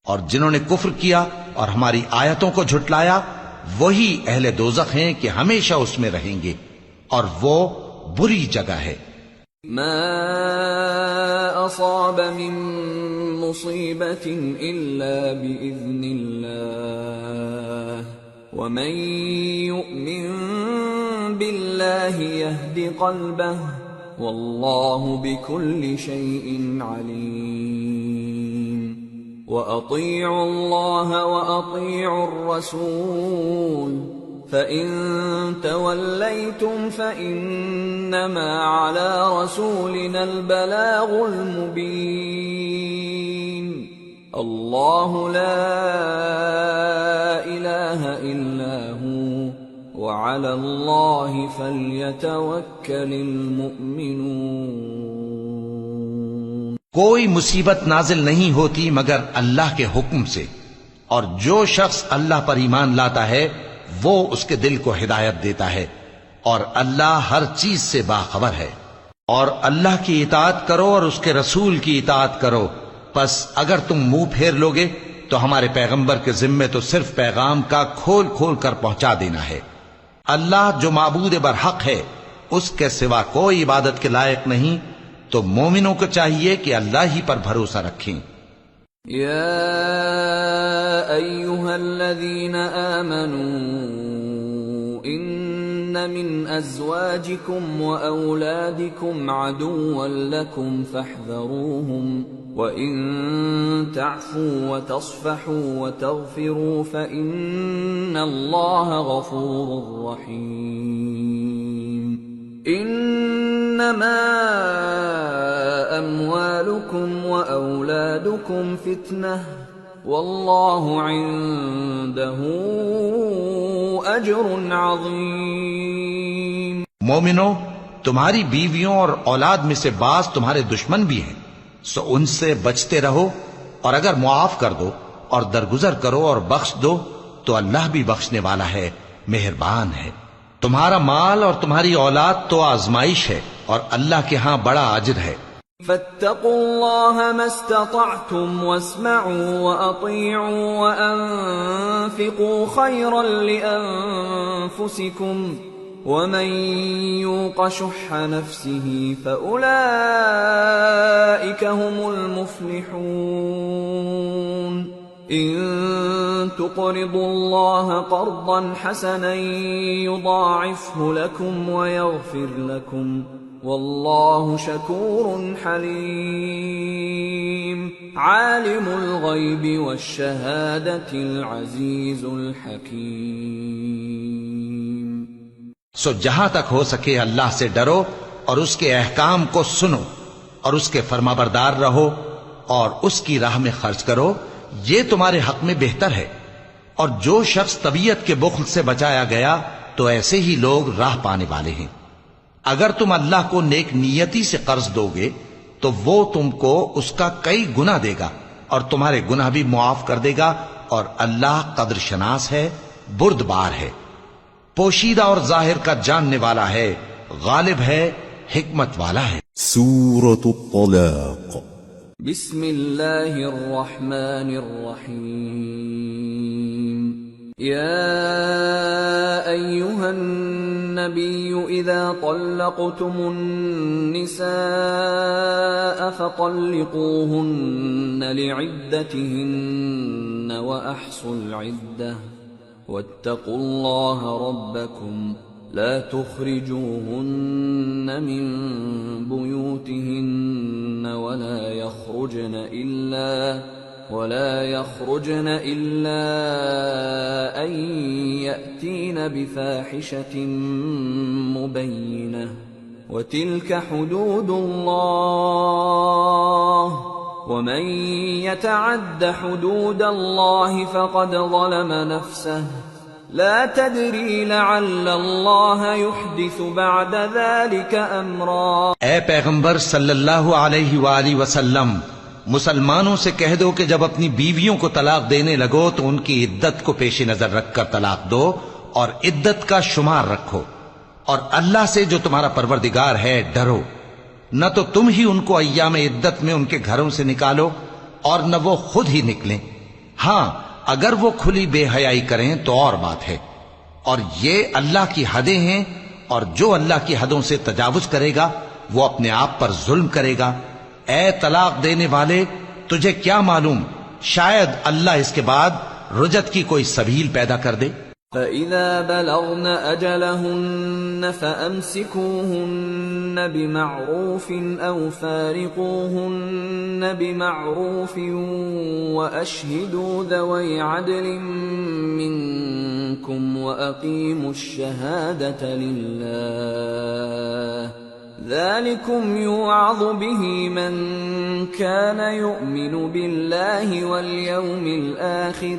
[SPEAKER 3] اور جنہوں نے کفر کیا اور ہماری آیتوں کو جھٹلایا وہی اہل دوزخ ہیں کہ ہمیشہ اس میں رہیں گے، اور وہ بری جگہ ہے۔
[SPEAKER 2] ما اصاب من مصیبت الا باذن اللہ ومن یؤمن باللہ یہد قلبہ واللہ بكل شیء علیم۔ وَأَطِيعُوا اللَّهَ وَأَطِيعُوا الرَّسُولَ فَإِن تَوَلَّيْتُمْ فَإِنَّمَا عَلَى رَسُولِنَا الْبَلَاغُ الْمُبِينُ۔ اللَّهُ لَا إِلَٰهَ إِلَّا هُوَ وَعَلَى اللَّهِ فَلْيَتَوَكَّلِ الْمُؤْمِنُونَ۔
[SPEAKER 3] کوئی مصیبت نازل نہیں ہوتی مگر اللہ کے حکم سے، اور جو شخص اللہ پر ایمان لاتا ہے وہ اس کے دل کو ہدایت دیتا ہے، اور اللہ ہر چیز سے باخبر ہے۔ اور اللہ کی اطاعت کرو اور اس کے رسول کی اطاعت کرو، پس اگر تم منہ پھیر لوگے تو ہمارے پیغمبر کے ذمے تو صرف پیغام کا کھول کھول کر پہنچا دینا ہے۔ اللہ جو معبود برحق ہے اس کے سوا کوئی عبادت کے لائق نہیں، تو مومنوں کو چاہیے کہ اللہ ہی پر بھروسہ رکھیں۔
[SPEAKER 2] یا ایھا الذین آمنوا ان من ازواجکم واولادکم عدوا لکم فاحذروہم وَإِن تَعْفُوا وَتَصْفَحُوا وَتَغْفِرُوا فَإِنَّ اللَّهَ غَفُورٌ رَّحِيمٌ۔ إِنَّمَا أَمْوَالُكُمْ وَأَوْلَادُكُمْ فِتْنَةٌ وَاللَّهُ عِندَهُ أَجْرٌ عَظِيمٌ۔
[SPEAKER 3] مومنو، تمہاری بیویوں اور اولاد میں سے بعض تمہارے دشمن بھی ہیں، سو ان سے بچتے رہو، اور اگر معاف کر دو اور درگزر کرو اور بخش دو تو اللہ بھی بخشنے والا ہے، مہربان ہے۔ تمہارا مال اور تمہاری اولاد تو آزمائش ہے، اور اللہ کے ہاں بڑا اجر ہے۔
[SPEAKER 2] فاتقوا الله ما استطعتم واسمعوا وأطيعوا وأنفقوا خيرا لأنفسكم ومن يوق شح نفسه فأولئك هم المفلحون إن تقرضوا الله قرضا حسنا يضاعفه لكم ويغفر لكم واللہ شکور حلیم عالم الغیب والشہادۃ العزیز الحکیم۔
[SPEAKER 3] سو جہاں تک ہو سکے اللہ سے ڈرو اور اس کے احکام کو سنو اور اس کے فرمانبردار رہو اور اس کی راہ میں خرچ کرو، یہ تمہارے حق میں بہتر ہے۔ اور جو شخص طبیعت کے بخل سے بچایا گیا تو ایسے ہی لوگ راہ پانے والے ہیں۔ اگر تم اللہ کو نیک نیتی سے قرض دو گے تو وہ تم کو اس کا کئی گنا دے گا اور تمہارے گناہ بھی معاف کر دے گا، اور اللہ قدر شناس ہے، بردبار ہے، پوشیدہ اور ظاہر کا جاننے والا ہے، غالب ہے، حکمت والا ہے۔
[SPEAKER 1] سورة الطلاق۔
[SPEAKER 2] بسم اللہ الرحمن الرحیم۔ یا ایہا النبی اذا طلقتم النساء فطلقوهن لعدتهن واحصوا العدة واتقوا الله ربكم لا تخرجوهن من بيوتهن ولا يخرجن إلا أن يأتين بفاحشة مبينة وتلك حدود الله ومن يتعد حدود الله فقد ظلم نفسه لا تدری لعل اللہ یحدث بعد ذلك امرا۔
[SPEAKER 3] اے پیغمبر صلی اللہ علیہ وآلہ وسلم، مسلمانوں سے کہہ دو کہ جب اپنی بیویوں کو طلاق دینے لگو تو ان کی عدت کو پیش نظر رکھ کر طلاق دو اور عدت کا شمار رکھو، اور اللہ سے جو تمہارا پروردگار ہے ڈرو۔ نہ تو تم ہی ان کو ایام عدت میں ان کے گھروں سے نکالو اور نہ وہ خود ہی نکلیں، ہاں اگر وہ کھلی بے حیائی کریں تو اور بات ہے، اور یہ اللہ کی حدیں ہیں، اور جو اللہ کی حدوں سے تجاوز کرے گا وہ اپنے آپ پر ظلم کرے گا۔ اے طلاق دینے والے، تجھے کیا معلوم شاید اللہ اس کے بعد رجعت کی کوئی سبیل پیدا کر دے۔
[SPEAKER 2] فَإِذَا بَلَغْنَ أَجَلَهُنَّ فَأَمْسِكُوهُنَّ بِمَعْرُوفٍ أَوْ فَارِقُوهُنَّ بِمَعْرُوفٍ وَأَشْهِدُوا ذَوَيْ عَدْلٍ مِّنكُمْ وَأَقِيمُوا الشَّهَادَةَ لِلَّهِ ذَلِكُمْ يُوعَظُ بِهِ مَنْ كَانَ يُؤْمِنُ بِاللَّهِ وَالْيَوْمِ الْآخِرِ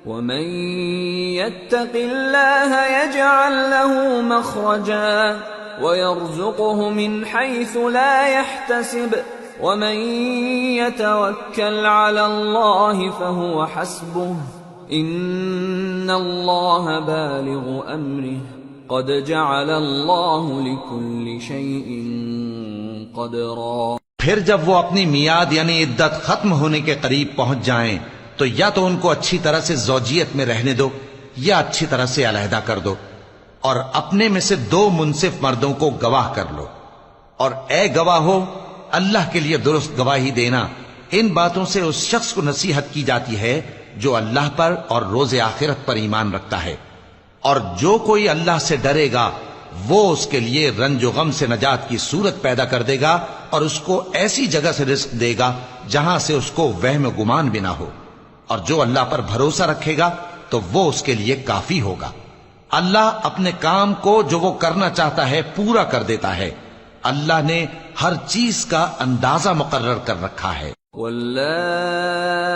[SPEAKER 2] وَمَنْ يَتَّقِ اللَّهَ يَجْعَلْ لَهُ مَخْرَجًا وَيَرْزُقْهُ مِنْ حَيْثُ لَا يَحْتَسِبُ وَمَنْ يَتَوَكَّلْ عَلَى اللَّهِ فَهُوَ حَسْبُهُ إِنَّ اللَّهَ بَالِغُ أَمْرِهِ قَدْ جَعَلَ اللَّهُ لِكُلِّ شَيْءٍ قَدْرًا۔
[SPEAKER 3] پھر جب وہ اپنی میعاد یعنی عدت ختم ہونے کے قریب پہنچ جائیں تو یا تو ان کو اچھی طرح سے زوجیت میں رہنے دو یا اچھی طرح سے علیحدہ کر دو، اور اپنے میں سے 2 منصف مردوں کو گواہ کر لو، اور اے گواہو اللہ کے لیے درست گواہی دینا۔ ان باتوں سے اس شخص کو نصیحت کی جاتی ہے جو اللہ پر اور روز آخرت پر ایمان رکھتا ہے، اور جو کوئی اللہ سے ڈرے گا وہ اس کے لیے رنج و غم سے نجات کی صورت پیدا کر دے گا، اور اس کو ایسی جگہ سے رزق دے گا جہاں سے اس کو وہم و گمان بھی نہ ہو، اور جو اللہ پر بھروسہ رکھے گا تو وہ اس کے لیے کافی ہوگا۔ اللہ اپنے کام کو جو وہ کرنا چاہتا ہے پورا کر دیتا ہے۔ اللہ نے ہر چیز کا اندازہ مقرر کر رکھا ہے۔
[SPEAKER 2] واللائي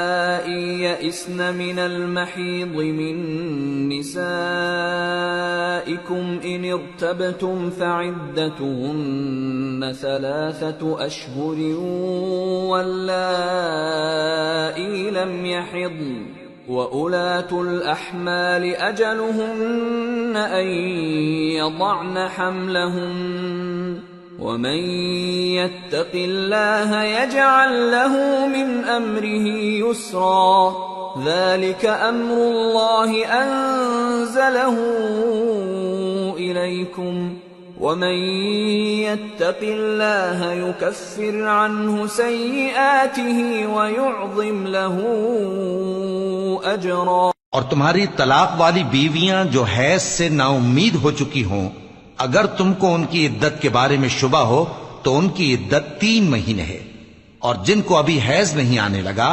[SPEAKER 2] يئسن من المحيض من نسائكم إن ارتبتم فعدتهن 3 أشهر واللائي لم يحضن وأولاة الأحمال أجلهن أن يضعن حملهن ومن يتق الله يجعل له من أمره يسرا ذلك أمر الله أنزله إليكم ومن يتق الله يكفر عنه سيئاته ويعظم له أجرا۔
[SPEAKER 3] اور تمہاری طلاق والی بیویاں جو حیض سے نا امید ہو چکی ہوں، اگر تم کو ان کی عدت کے بارے میں شبہ ہو تو ان کی عدت 3 مہینے ہے، اور جن کو ابھی حیض نہیں آنے لگا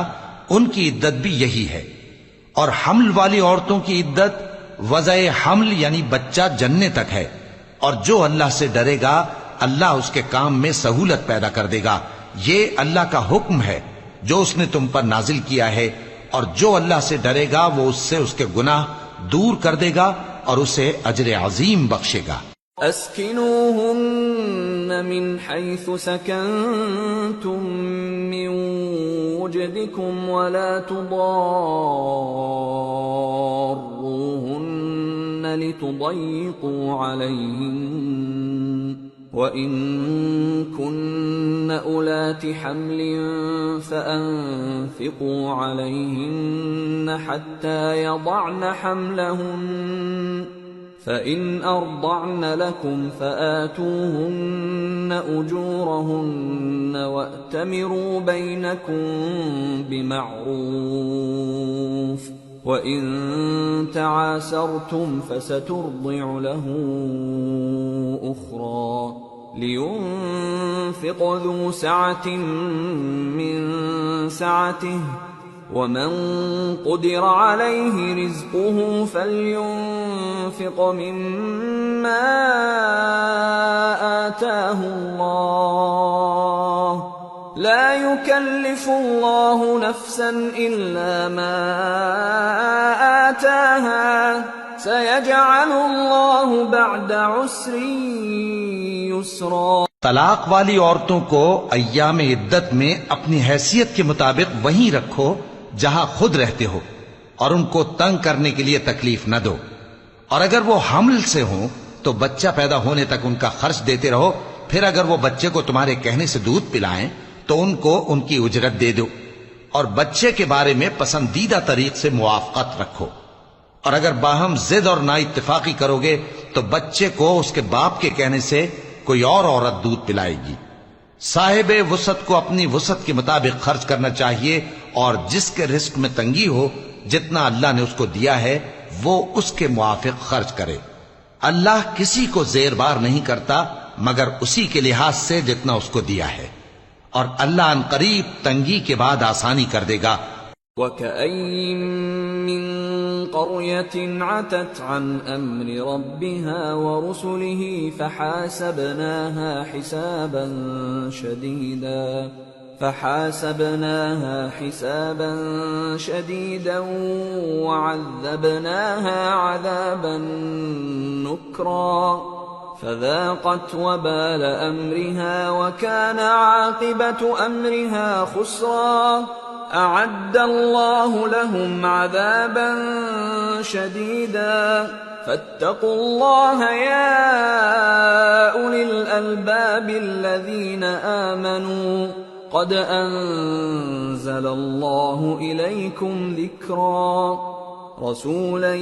[SPEAKER 3] ان کی عدت بھی یہی ہے۔ اور حمل والی عورتوں کی عدت وضع حمل یعنی بچہ جننے تک ہے، اور جو اللہ سے ڈرے گا اللہ اس کے کام میں سہولت پیدا کر دے گا۔ یہ اللہ کا حکم ہے جو اس نے تم پر نازل کیا ہے، اور جو اللہ سے ڈرے گا وہ اس سے اس کے گناہ دور کر دے گا اور اسے اجر عظیم بخشے گا۔
[SPEAKER 2] اسکنوہن من حیث سکنتم من وجدکم ولا تضاروہن لتضیقوا علیہن وَإِن كُنَّ أُولَاتِ حَمْلٍ فَأَنفِقُوا عَلَيْهِنَّ حَتَّى يَضَعْنَ حَمْلَهُنَّ فَإِنْ أَرْضَعْنَ لَكُمْ فَآتُوهُنَّ أُجُورَهُنَّ وَأْتَمِرُوا بَيْنَكُمْ بِمَعْرُوفٍ وَإِن تَعَاسَرْتُمْ فَسَتُرْضِعُ لَهُ أُخْرَى لِيُنْفِقْ ذُو سَعَةٍ مِّن سَعَتِهِ وَمَن قُدِرَ عَلَيْهِ رِزْقُهُ فَلْيُنْفِقْ مِمَّا آتَاهُ اللَّهُ لا يكلف الله نفسا إلا ما آتاها سيجعل الله بعد عسر يسرا۔
[SPEAKER 3] طلاق والی عورتوں کو ایام عدت میں اپنی حیثیت کے مطابق وہیں رکھو جہاں خود رہتے ہو، اور ان کو تنگ کرنے کے لیے تکلیف نہ دو، اور اگر وہ حمل سے ہوں تو بچہ پیدا ہونے تک ان کا خرچ دیتے رہو، پھر اگر وہ بچے کو تمہارے کہنے سے دودھ پلائیں تو ان کو ان کی اجرت دے دو، اور بچے کے بارے میں پسندیدہ طریق سے موافقت رکھو، اور اگر باہم ضد اور نا اتفاقی کرو گے تو بچے کو اس کے باپ کے کہنے سے کوئی اور عورت دودھ پلائے گی۔ صاحب وسعت کو اپنی وسعت کے مطابق خرچ کرنا چاہیے، اور جس کے رزق میں تنگی ہو جتنا اللہ نے اس کو دیا ہے وہ اس کے موافق خرچ کرے۔ اللہ کسی کو زیر بار نہیں کرتا مگر اسی کے لحاظ سے جتنا اس کو دیا ہے، اور اللہ ان قریب تنگی کے بعد آسانی کر دے گا۔
[SPEAKER 2] وَكَأَيٍّ مِّن قَرْيَةٍ عَتَتْ عَنْ أَمْرِ رَبِّهَا وَرُسُلِهِ فَحَاسَبْنَاهَا حِسَابًا شَدِيدًا وَعَذَّبْنَاهَا عَذَابًا نُكْرًا فذاقت وبال أمرها وكان عاقبة أمرها خسرا أعد الله لهم عذابا شديدا فاتقوا الله يا أولي الألباب الذين آمنوا قد أنزل الله إليكم ذكرا رسولا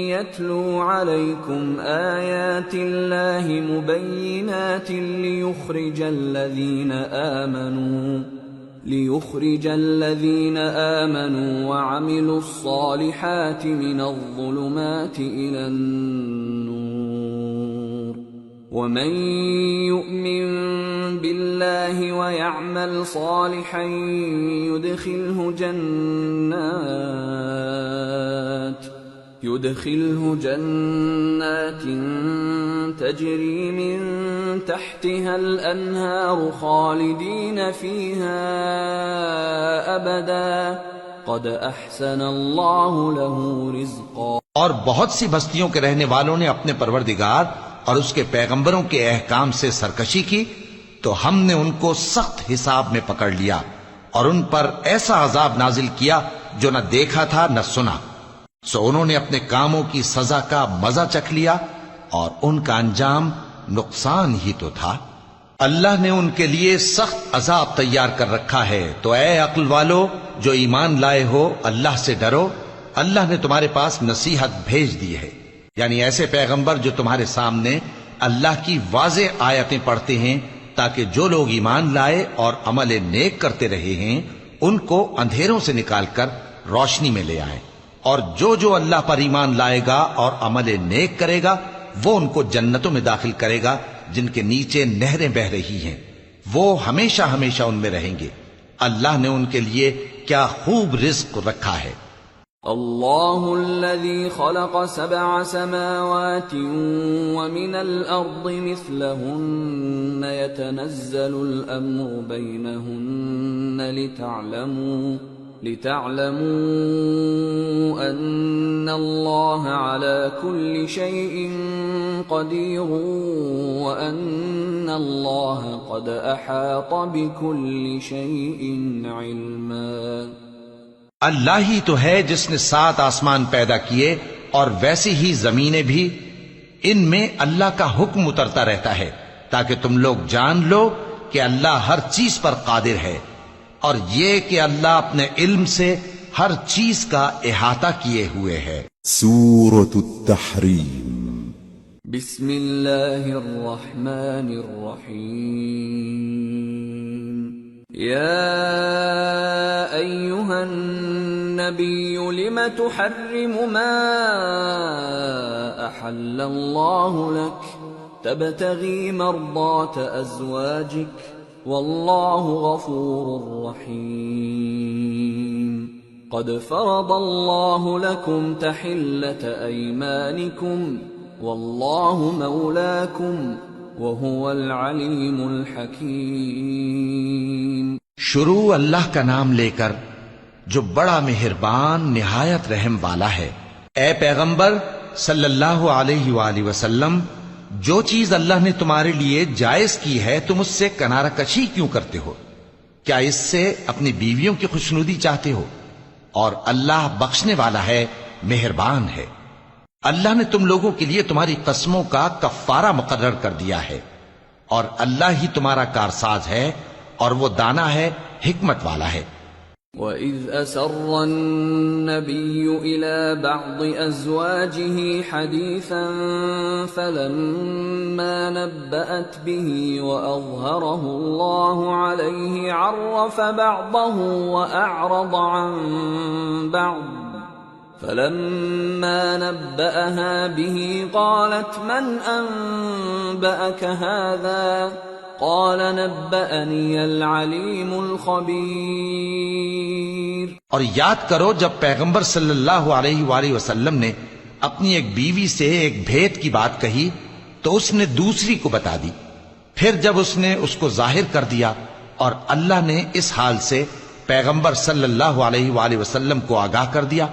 [SPEAKER 2] يتلو عليكم آيات الله مبينات ليخرج الذين آمنوا وعملوا الصالحات من الظلمات إلى النور ومن يؤمن بالله ويعمل صالحا يدخله جنات تجري من تحتها الأنهار خالدين فيها أبدا قد أحسن الله له رزقا.
[SPEAKER 3] اور بہت سی بستیوں کے رہنے والوں نے اپنے پروردگار اور اس کے پیغمبروں کے احکام سے سرکشی کی تو ہم نے ان کو سخت حساب میں پکڑ لیا اور ان پر ایسا عذاب نازل کیا جو نہ دیکھا تھا نہ سنا. سو انہوں نے اپنے کاموں کی سزا کا مزہ چکھ لیا اور ان کا انجام نقصان ہی تو تھا. اللہ نے ان کے لیے سخت عذاب تیار کر رکھا ہے. تو اے عقل والو جو ایمان لائے ہو اللہ سے ڈرو. اللہ نے تمہارے پاس نصیحت بھیج دی ہے، یعنی ایسے پیغمبر جو تمہارے سامنے اللہ کی واضح آیتیں پڑھتے ہیں تاکہ جو لوگ ایمان لائے اور عمل نیک کرتے رہے ہیں ان کو اندھیروں سے نکال کر روشنی میں لے آئیں. اور جو اللہ پر ایمان لائے گا اور عمل نیک کرے گا وہ ان کو جنتوں میں داخل کرے گا جن کے نیچے نہریں بہ رہی ہیں، وہ ہمیشہ ہمیشہ ان میں رہیں گے. اللہ نے ان کے لیے کیا خوب رزق رکھا ہے.
[SPEAKER 2] اللہ الذي خلق 7 سماوات ومن الأرض مثلهن يتنزل الأمر بينهن لتعلموا أن الله على كل شيء قدير وأن الله قد أحاط بكل شيء علما.
[SPEAKER 3] اللہ ہی تو ہے جس نے 7 آسمان پیدا کیے اور ویسی ہی زمینیں بھی. ان میں اللہ کا حکم اترتا رہتا ہے تاکہ تم لوگ جان لو کہ اللہ ہر چیز پر قادر ہے، اور یہ کہ اللہ اپنے علم سے ہر چیز کا احاطہ کیے ہوئے ہے.
[SPEAKER 1] سورة التحریم.
[SPEAKER 2] بسم اللہ الرحمن الرحیم. یا ایہا النبی لم تحرم ما احل اللہ لک تبتغی مرضات ازواجک واللہ غفور رحیم. قد فرض اللہ لکم تحلة ایمانکم واللہ مولاکم وهو العلیم الحکیم.
[SPEAKER 3] شروع اللہ کا نام لے کر جو بڑا مہربان نہایت رحم والا ہے. اے پیغمبر صلی اللہ علیہ وآلہ وسلم، جو چیز اللہ نے تمہارے لیے جائز کی ہے تم اس سے کنارہ کشی کیوں کرتے ہو؟ کیا اس سے اپنی بیویوں کی خوشنودی چاہتے ہو؟ اور اللہ بخشنے والا ہے، مہربان ہے. اللہ نے تم لوگوں کے لیے تمہاری قسموں کا کفارہ مقرر کر دیا ہے، اور اللہ ہی تمہارا کارساز ہے اور وہ دانا ہے، حکمت والا ہے.
[SPEAKER 2] وَإِذْ أَسَرَّ النَّبِيُّ إِلَى بَعْضِ أَزْوَاجِهِ حَدِيثًا فَلَمَّا نَبَّأَتْ بِهِ وَأَظْهَرَهُ اللَّهُ عَلَيْهِ عَرَّفَ بَعْضَهُ وَأَعْرَضَ عَن بَعْضٍ فَلَمَّا نَبَّأَهَا بِهِ قَالَتْ مَنْ أَنبَأَكَ هَذَا قال نبأني العليم الخبير.
[SPEAKER 3] اور یاد کرو جب پیغمبر صلی اللہ علیہ وآلہ وسلم نے اپنی ایک بیوی سے ایک بھید کی بات کہی تو اس نے دوسری کو بتا دی. پھر جب اس نے اس کو ظاہر کر دیا اور اللہ نے اس حال سے پیغمبر صلی اللہ علیہ وآلہ وسلم کو آگاہ کر دیا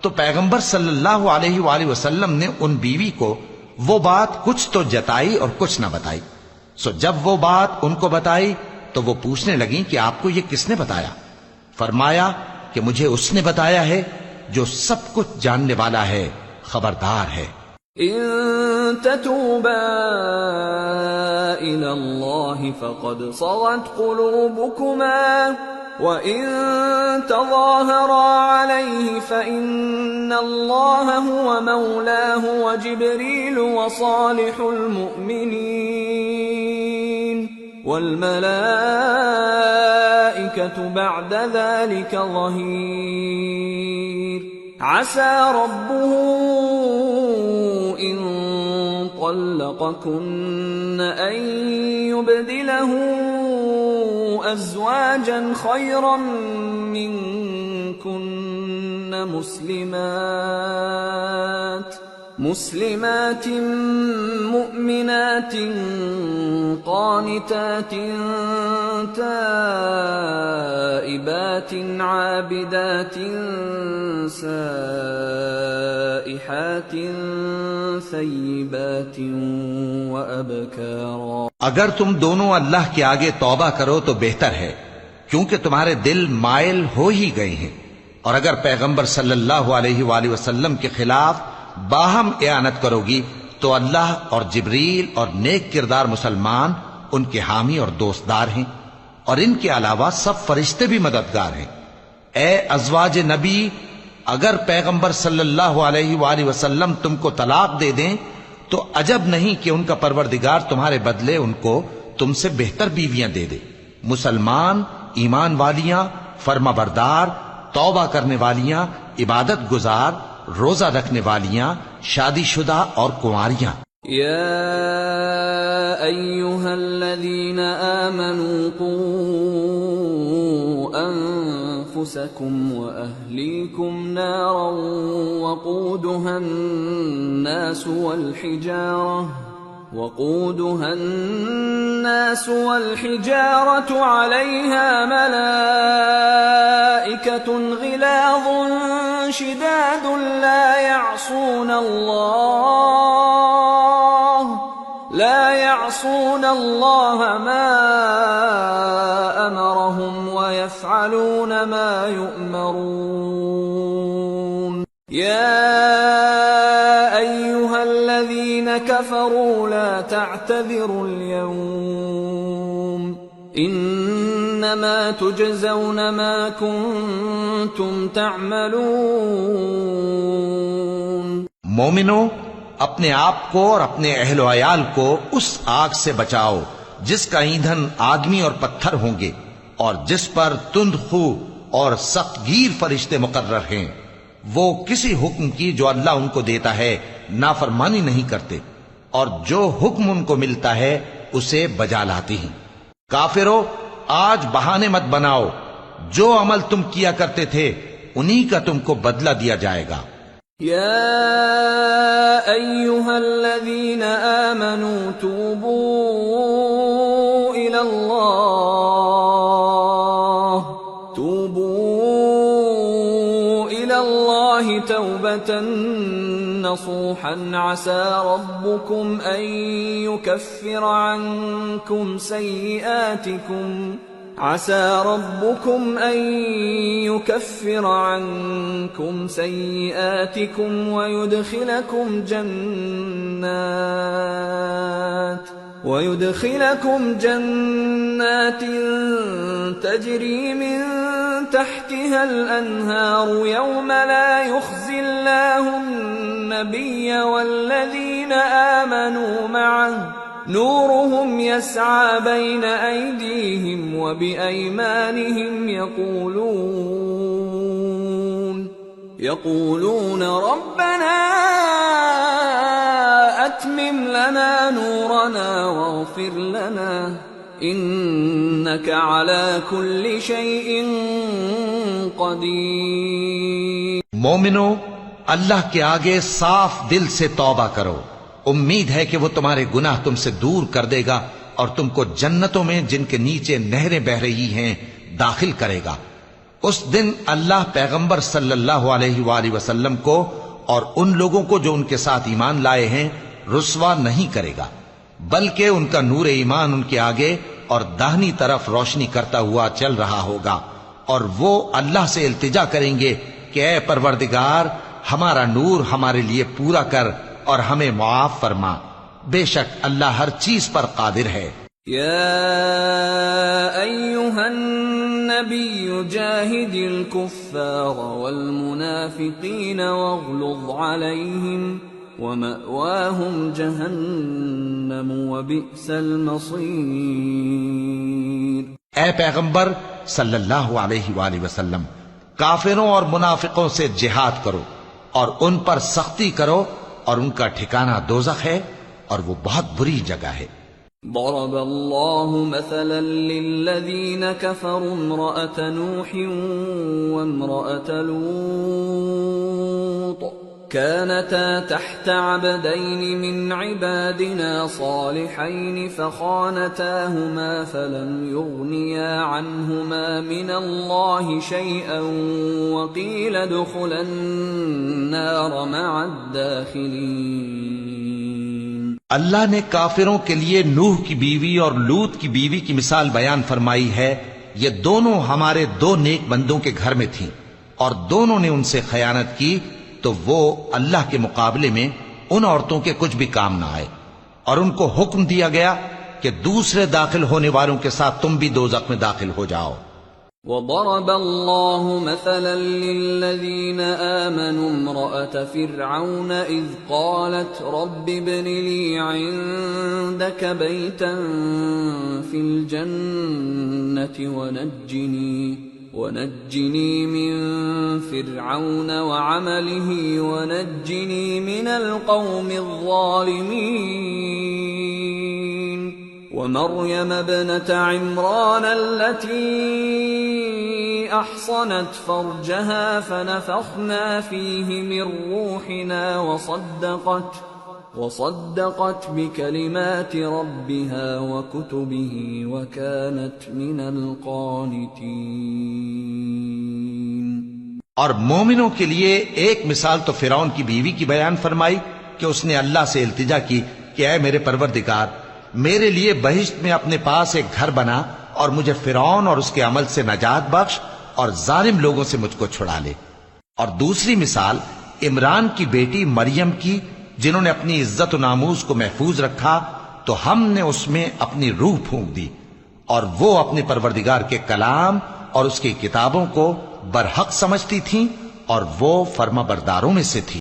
[SPEAKER 3] تو پیغمبر صلی اللہ علیہ وآلہ وسلم نے ان بیوی کو وہ بات کچھ تو جتائی اور کچھ نہ بتائی. سو جب وہ بات ان کو بتائی تو وہ پوچھنے لگیں کہ آپ کو یہ کس نے بتایا؟ فرمایا کہ مجھے اس نے بتایا ہے جو سب کچھ جاننے والا ہے، خبردار ہے.
[SPEAKER 2] ان تتوبا الى اللہ فقد صغت قلوبكما وَإِن تَظَاهَرَا عَلَيْهِ فَإِنَّ اللَّهَ هُوَ مَوْلَاهُ وَجِبْرِيلُ وَصَالِحُ الْمُؤْمِنِينَ وَالْمَلَائِكَةُ بَعْدَ ذَلِكَ ظَهِيرٌ. عَسَى رَبُّهُ إِن طَلَّقَكُنَّ أَن يُبْدِلَهُ أزواجا خيرا منكن مسلمات مؤمنات قانتات تائبات عابدات سائحات ثیبات وأبکارا۔
[SPEAKER 3] اگر تم دونوں اللہ کے آگے توبہ کرو تو بہتر ہے، کیونکہ تمہارے دل مائل ہو ہی گئے ہیں، اور اگر پیغمبر صلی اللہ علیہ وآلہ وسلم کے خلاف باہم اعانت کرو گی تو اللہ اور جبریل اور نیک کردار مسلمان ان کے حامی اور دوستدار ہیں، اور ان کے علاوہ سب فرشتے بھی مددگار ہیں۔ اے ازواج نبی، اگر پیغمبر صلی اللہ علیہ وآلہ وسلم تم کو طلاق دے دیں تو عجب نہیں کہ ان کا پروردگار تمہارے بدلے ان کو تم سے بہتر بیویاں دے دے، مسلمان، ایمان والیاں، فرما بردار، توبہ کرنے والیاں، عبادت گزار، روزہ رکھنے والیاں، شادی شدہ اور کنواریاں۔
[SPEAKER 2] یا ایہا الذین آمنوا قوا انفسکم واہلیکم نارا وقودها الناس والحجارة عليها ملائكة غلاظ شداد لا يعصون الله ما أمرهم ويفعلون ما يؤمرون۔ يا أيها الذين كفروا لا تعتذروا اليوم انما تجزون ما كنتم تعملون۔
[SPEAKER 3] مومنو، اپنے آپ کو اور اپنے اہل و عیال کو اس آگ سے بچاؤ جس کا ایندھن آدمی اور پتھر ہوں گے، اور جس پر تند خو اور سخت گیر فرشتے مقرر ہیں۔ وہ کسی حکم کی جو اللہ ان کو دیتا ہے نافرمانی نہیں کرتے، اور جو حکم ان کو ملتا ہے اسے بجا لاتے ہیں۔ کافرو، آج بہانے مت بناؤ، جو عمل تم کیا کرتے تھے انہی کا تم کو بدلہ دیا جائے گا۔
[SPEAKER 2] یا ایہا الذین آمنوا توبوا الی اللہ توبة نصوحا عسى ربكم أن يكفر عنكم سيئاتكم ويدخلكم جنات تجري من تحتها الأنهار يوم لا يخزي الله النبي والذين آمنوا معه نورهم يسعى بين أيديهم وبأيمانهم يقولون ربنا أتمم لنا نورنا واغفر لنا إنك على كل شيء قدير۔
[SPEAKER 3] مومنو، اللہ کے آگے صاف دل سے توبہ کرو، امید ہے کہ وہ تمہارے گناہ تم سے دور کر دے گا اور تم کو جنتوں میں جن کے نیچے نہریں بہ رہی ہیں داخل کرے گا۔ اس دن اللہ پیغمبر صلی اللہ علیہ وآلہ وسلم کو اور ان لوگوں کو جو ان کے ساتھ ایمان لائے ہیں رسوا نہیں کرے گا، بلکہ ان کا نور ایمان ان کے آگے اور داہنی طرف روشنی کرتا ہوا چل رہا ہوگا، اور وہ اللہ سے التجا کریں گے کہ اے پروردگار، ہمارا نور ہمارے لیے پورا کر اور ہمیں معاف فرما، بے شک اللہ ہر چیز پر قادر ہے۔
[SPEAKER 2] یا ایہا النبی جاہد الکفار والمنافقین واغلظ علیہم ومأواہم جہنم وبئس المصیر۔
[SPEAKER 3] اے پیغمبر صلی اللہ علیہ وآلہ وسلم، کافروں اور منافقوں سے جہاد کرو اور ان پر سختی کرو، اور ان کا ٹھکانہ دوزخ ہے اور وہ بہت بری جگہ ہے۔
[SPEAKER 2] ضرب الله مثلا للذين كفروا امرأة نوح وامرأة لوط كانتا تحت عبدين من عبادنا صالحين فخانتاهما فلم يغنيا عنهما من الله شيئا وقيل ادخلا النار مع الداخلين.
[SPEAKER 3] اللہ نے کافروں کے لیے نوح کی بیوی اور لوط کی بیوی کی مثال بیان فرمائی ہے. یہ دونوں ہمارے دو نیک بندوں کے گھر میں تھیں اور دونوں نے ان سے خیانت کی تو وہ اللہ کے مقابلے میں ان عورتوں کے کچھ بھی کام نہ آئے، اور ان کو حکم دیا گیا کہ دوسرے داخل ہونے والوں کے ساتھ تم بھی دوزخ میں داخل ہو جاؤ.
[SPEAKER 2] وضرب الله مثلا للذين آمنوا امرأة فرعون إذ قالت رب ابن لي عندك بيتا في الجنة ونجني من فرعون وعمله ونجني من القوم الظالمين. ومريم ابنة عمران التي أحصنت فرجها فنفخنا فيه من روحنا وصدقت بكلمات ربها وكتبه وكانت من القانتين.
[SPEAKER 3] اور مومنوں کے لیے ایک مثال تو فرعون کی بیوی کی بیان فرمائی کہ اس نے اللہ سے التجا کی کہ اے میرے پروردگار، میرے لیے بہشت میں اپنے پاس ایک گھر بنا اور مجھے فرعون اور اس کے عمل سے نجات بخش اور ظالم لوگوں سے مجھ کو چھڑا لے. اور دوسری مثال عمران کی بیٹی مریم کی، جنہوں نے اپنی عزت و ناموس کو محفوظ رکھا تو ہم نے اس میں اپنی روح پھونک دی، اور وہ اپنے پروردگار کے کلام اور اس کی کتابوں کو برحق سمجھتی تھیں اور وہ فرما برداروں میں سے تھی.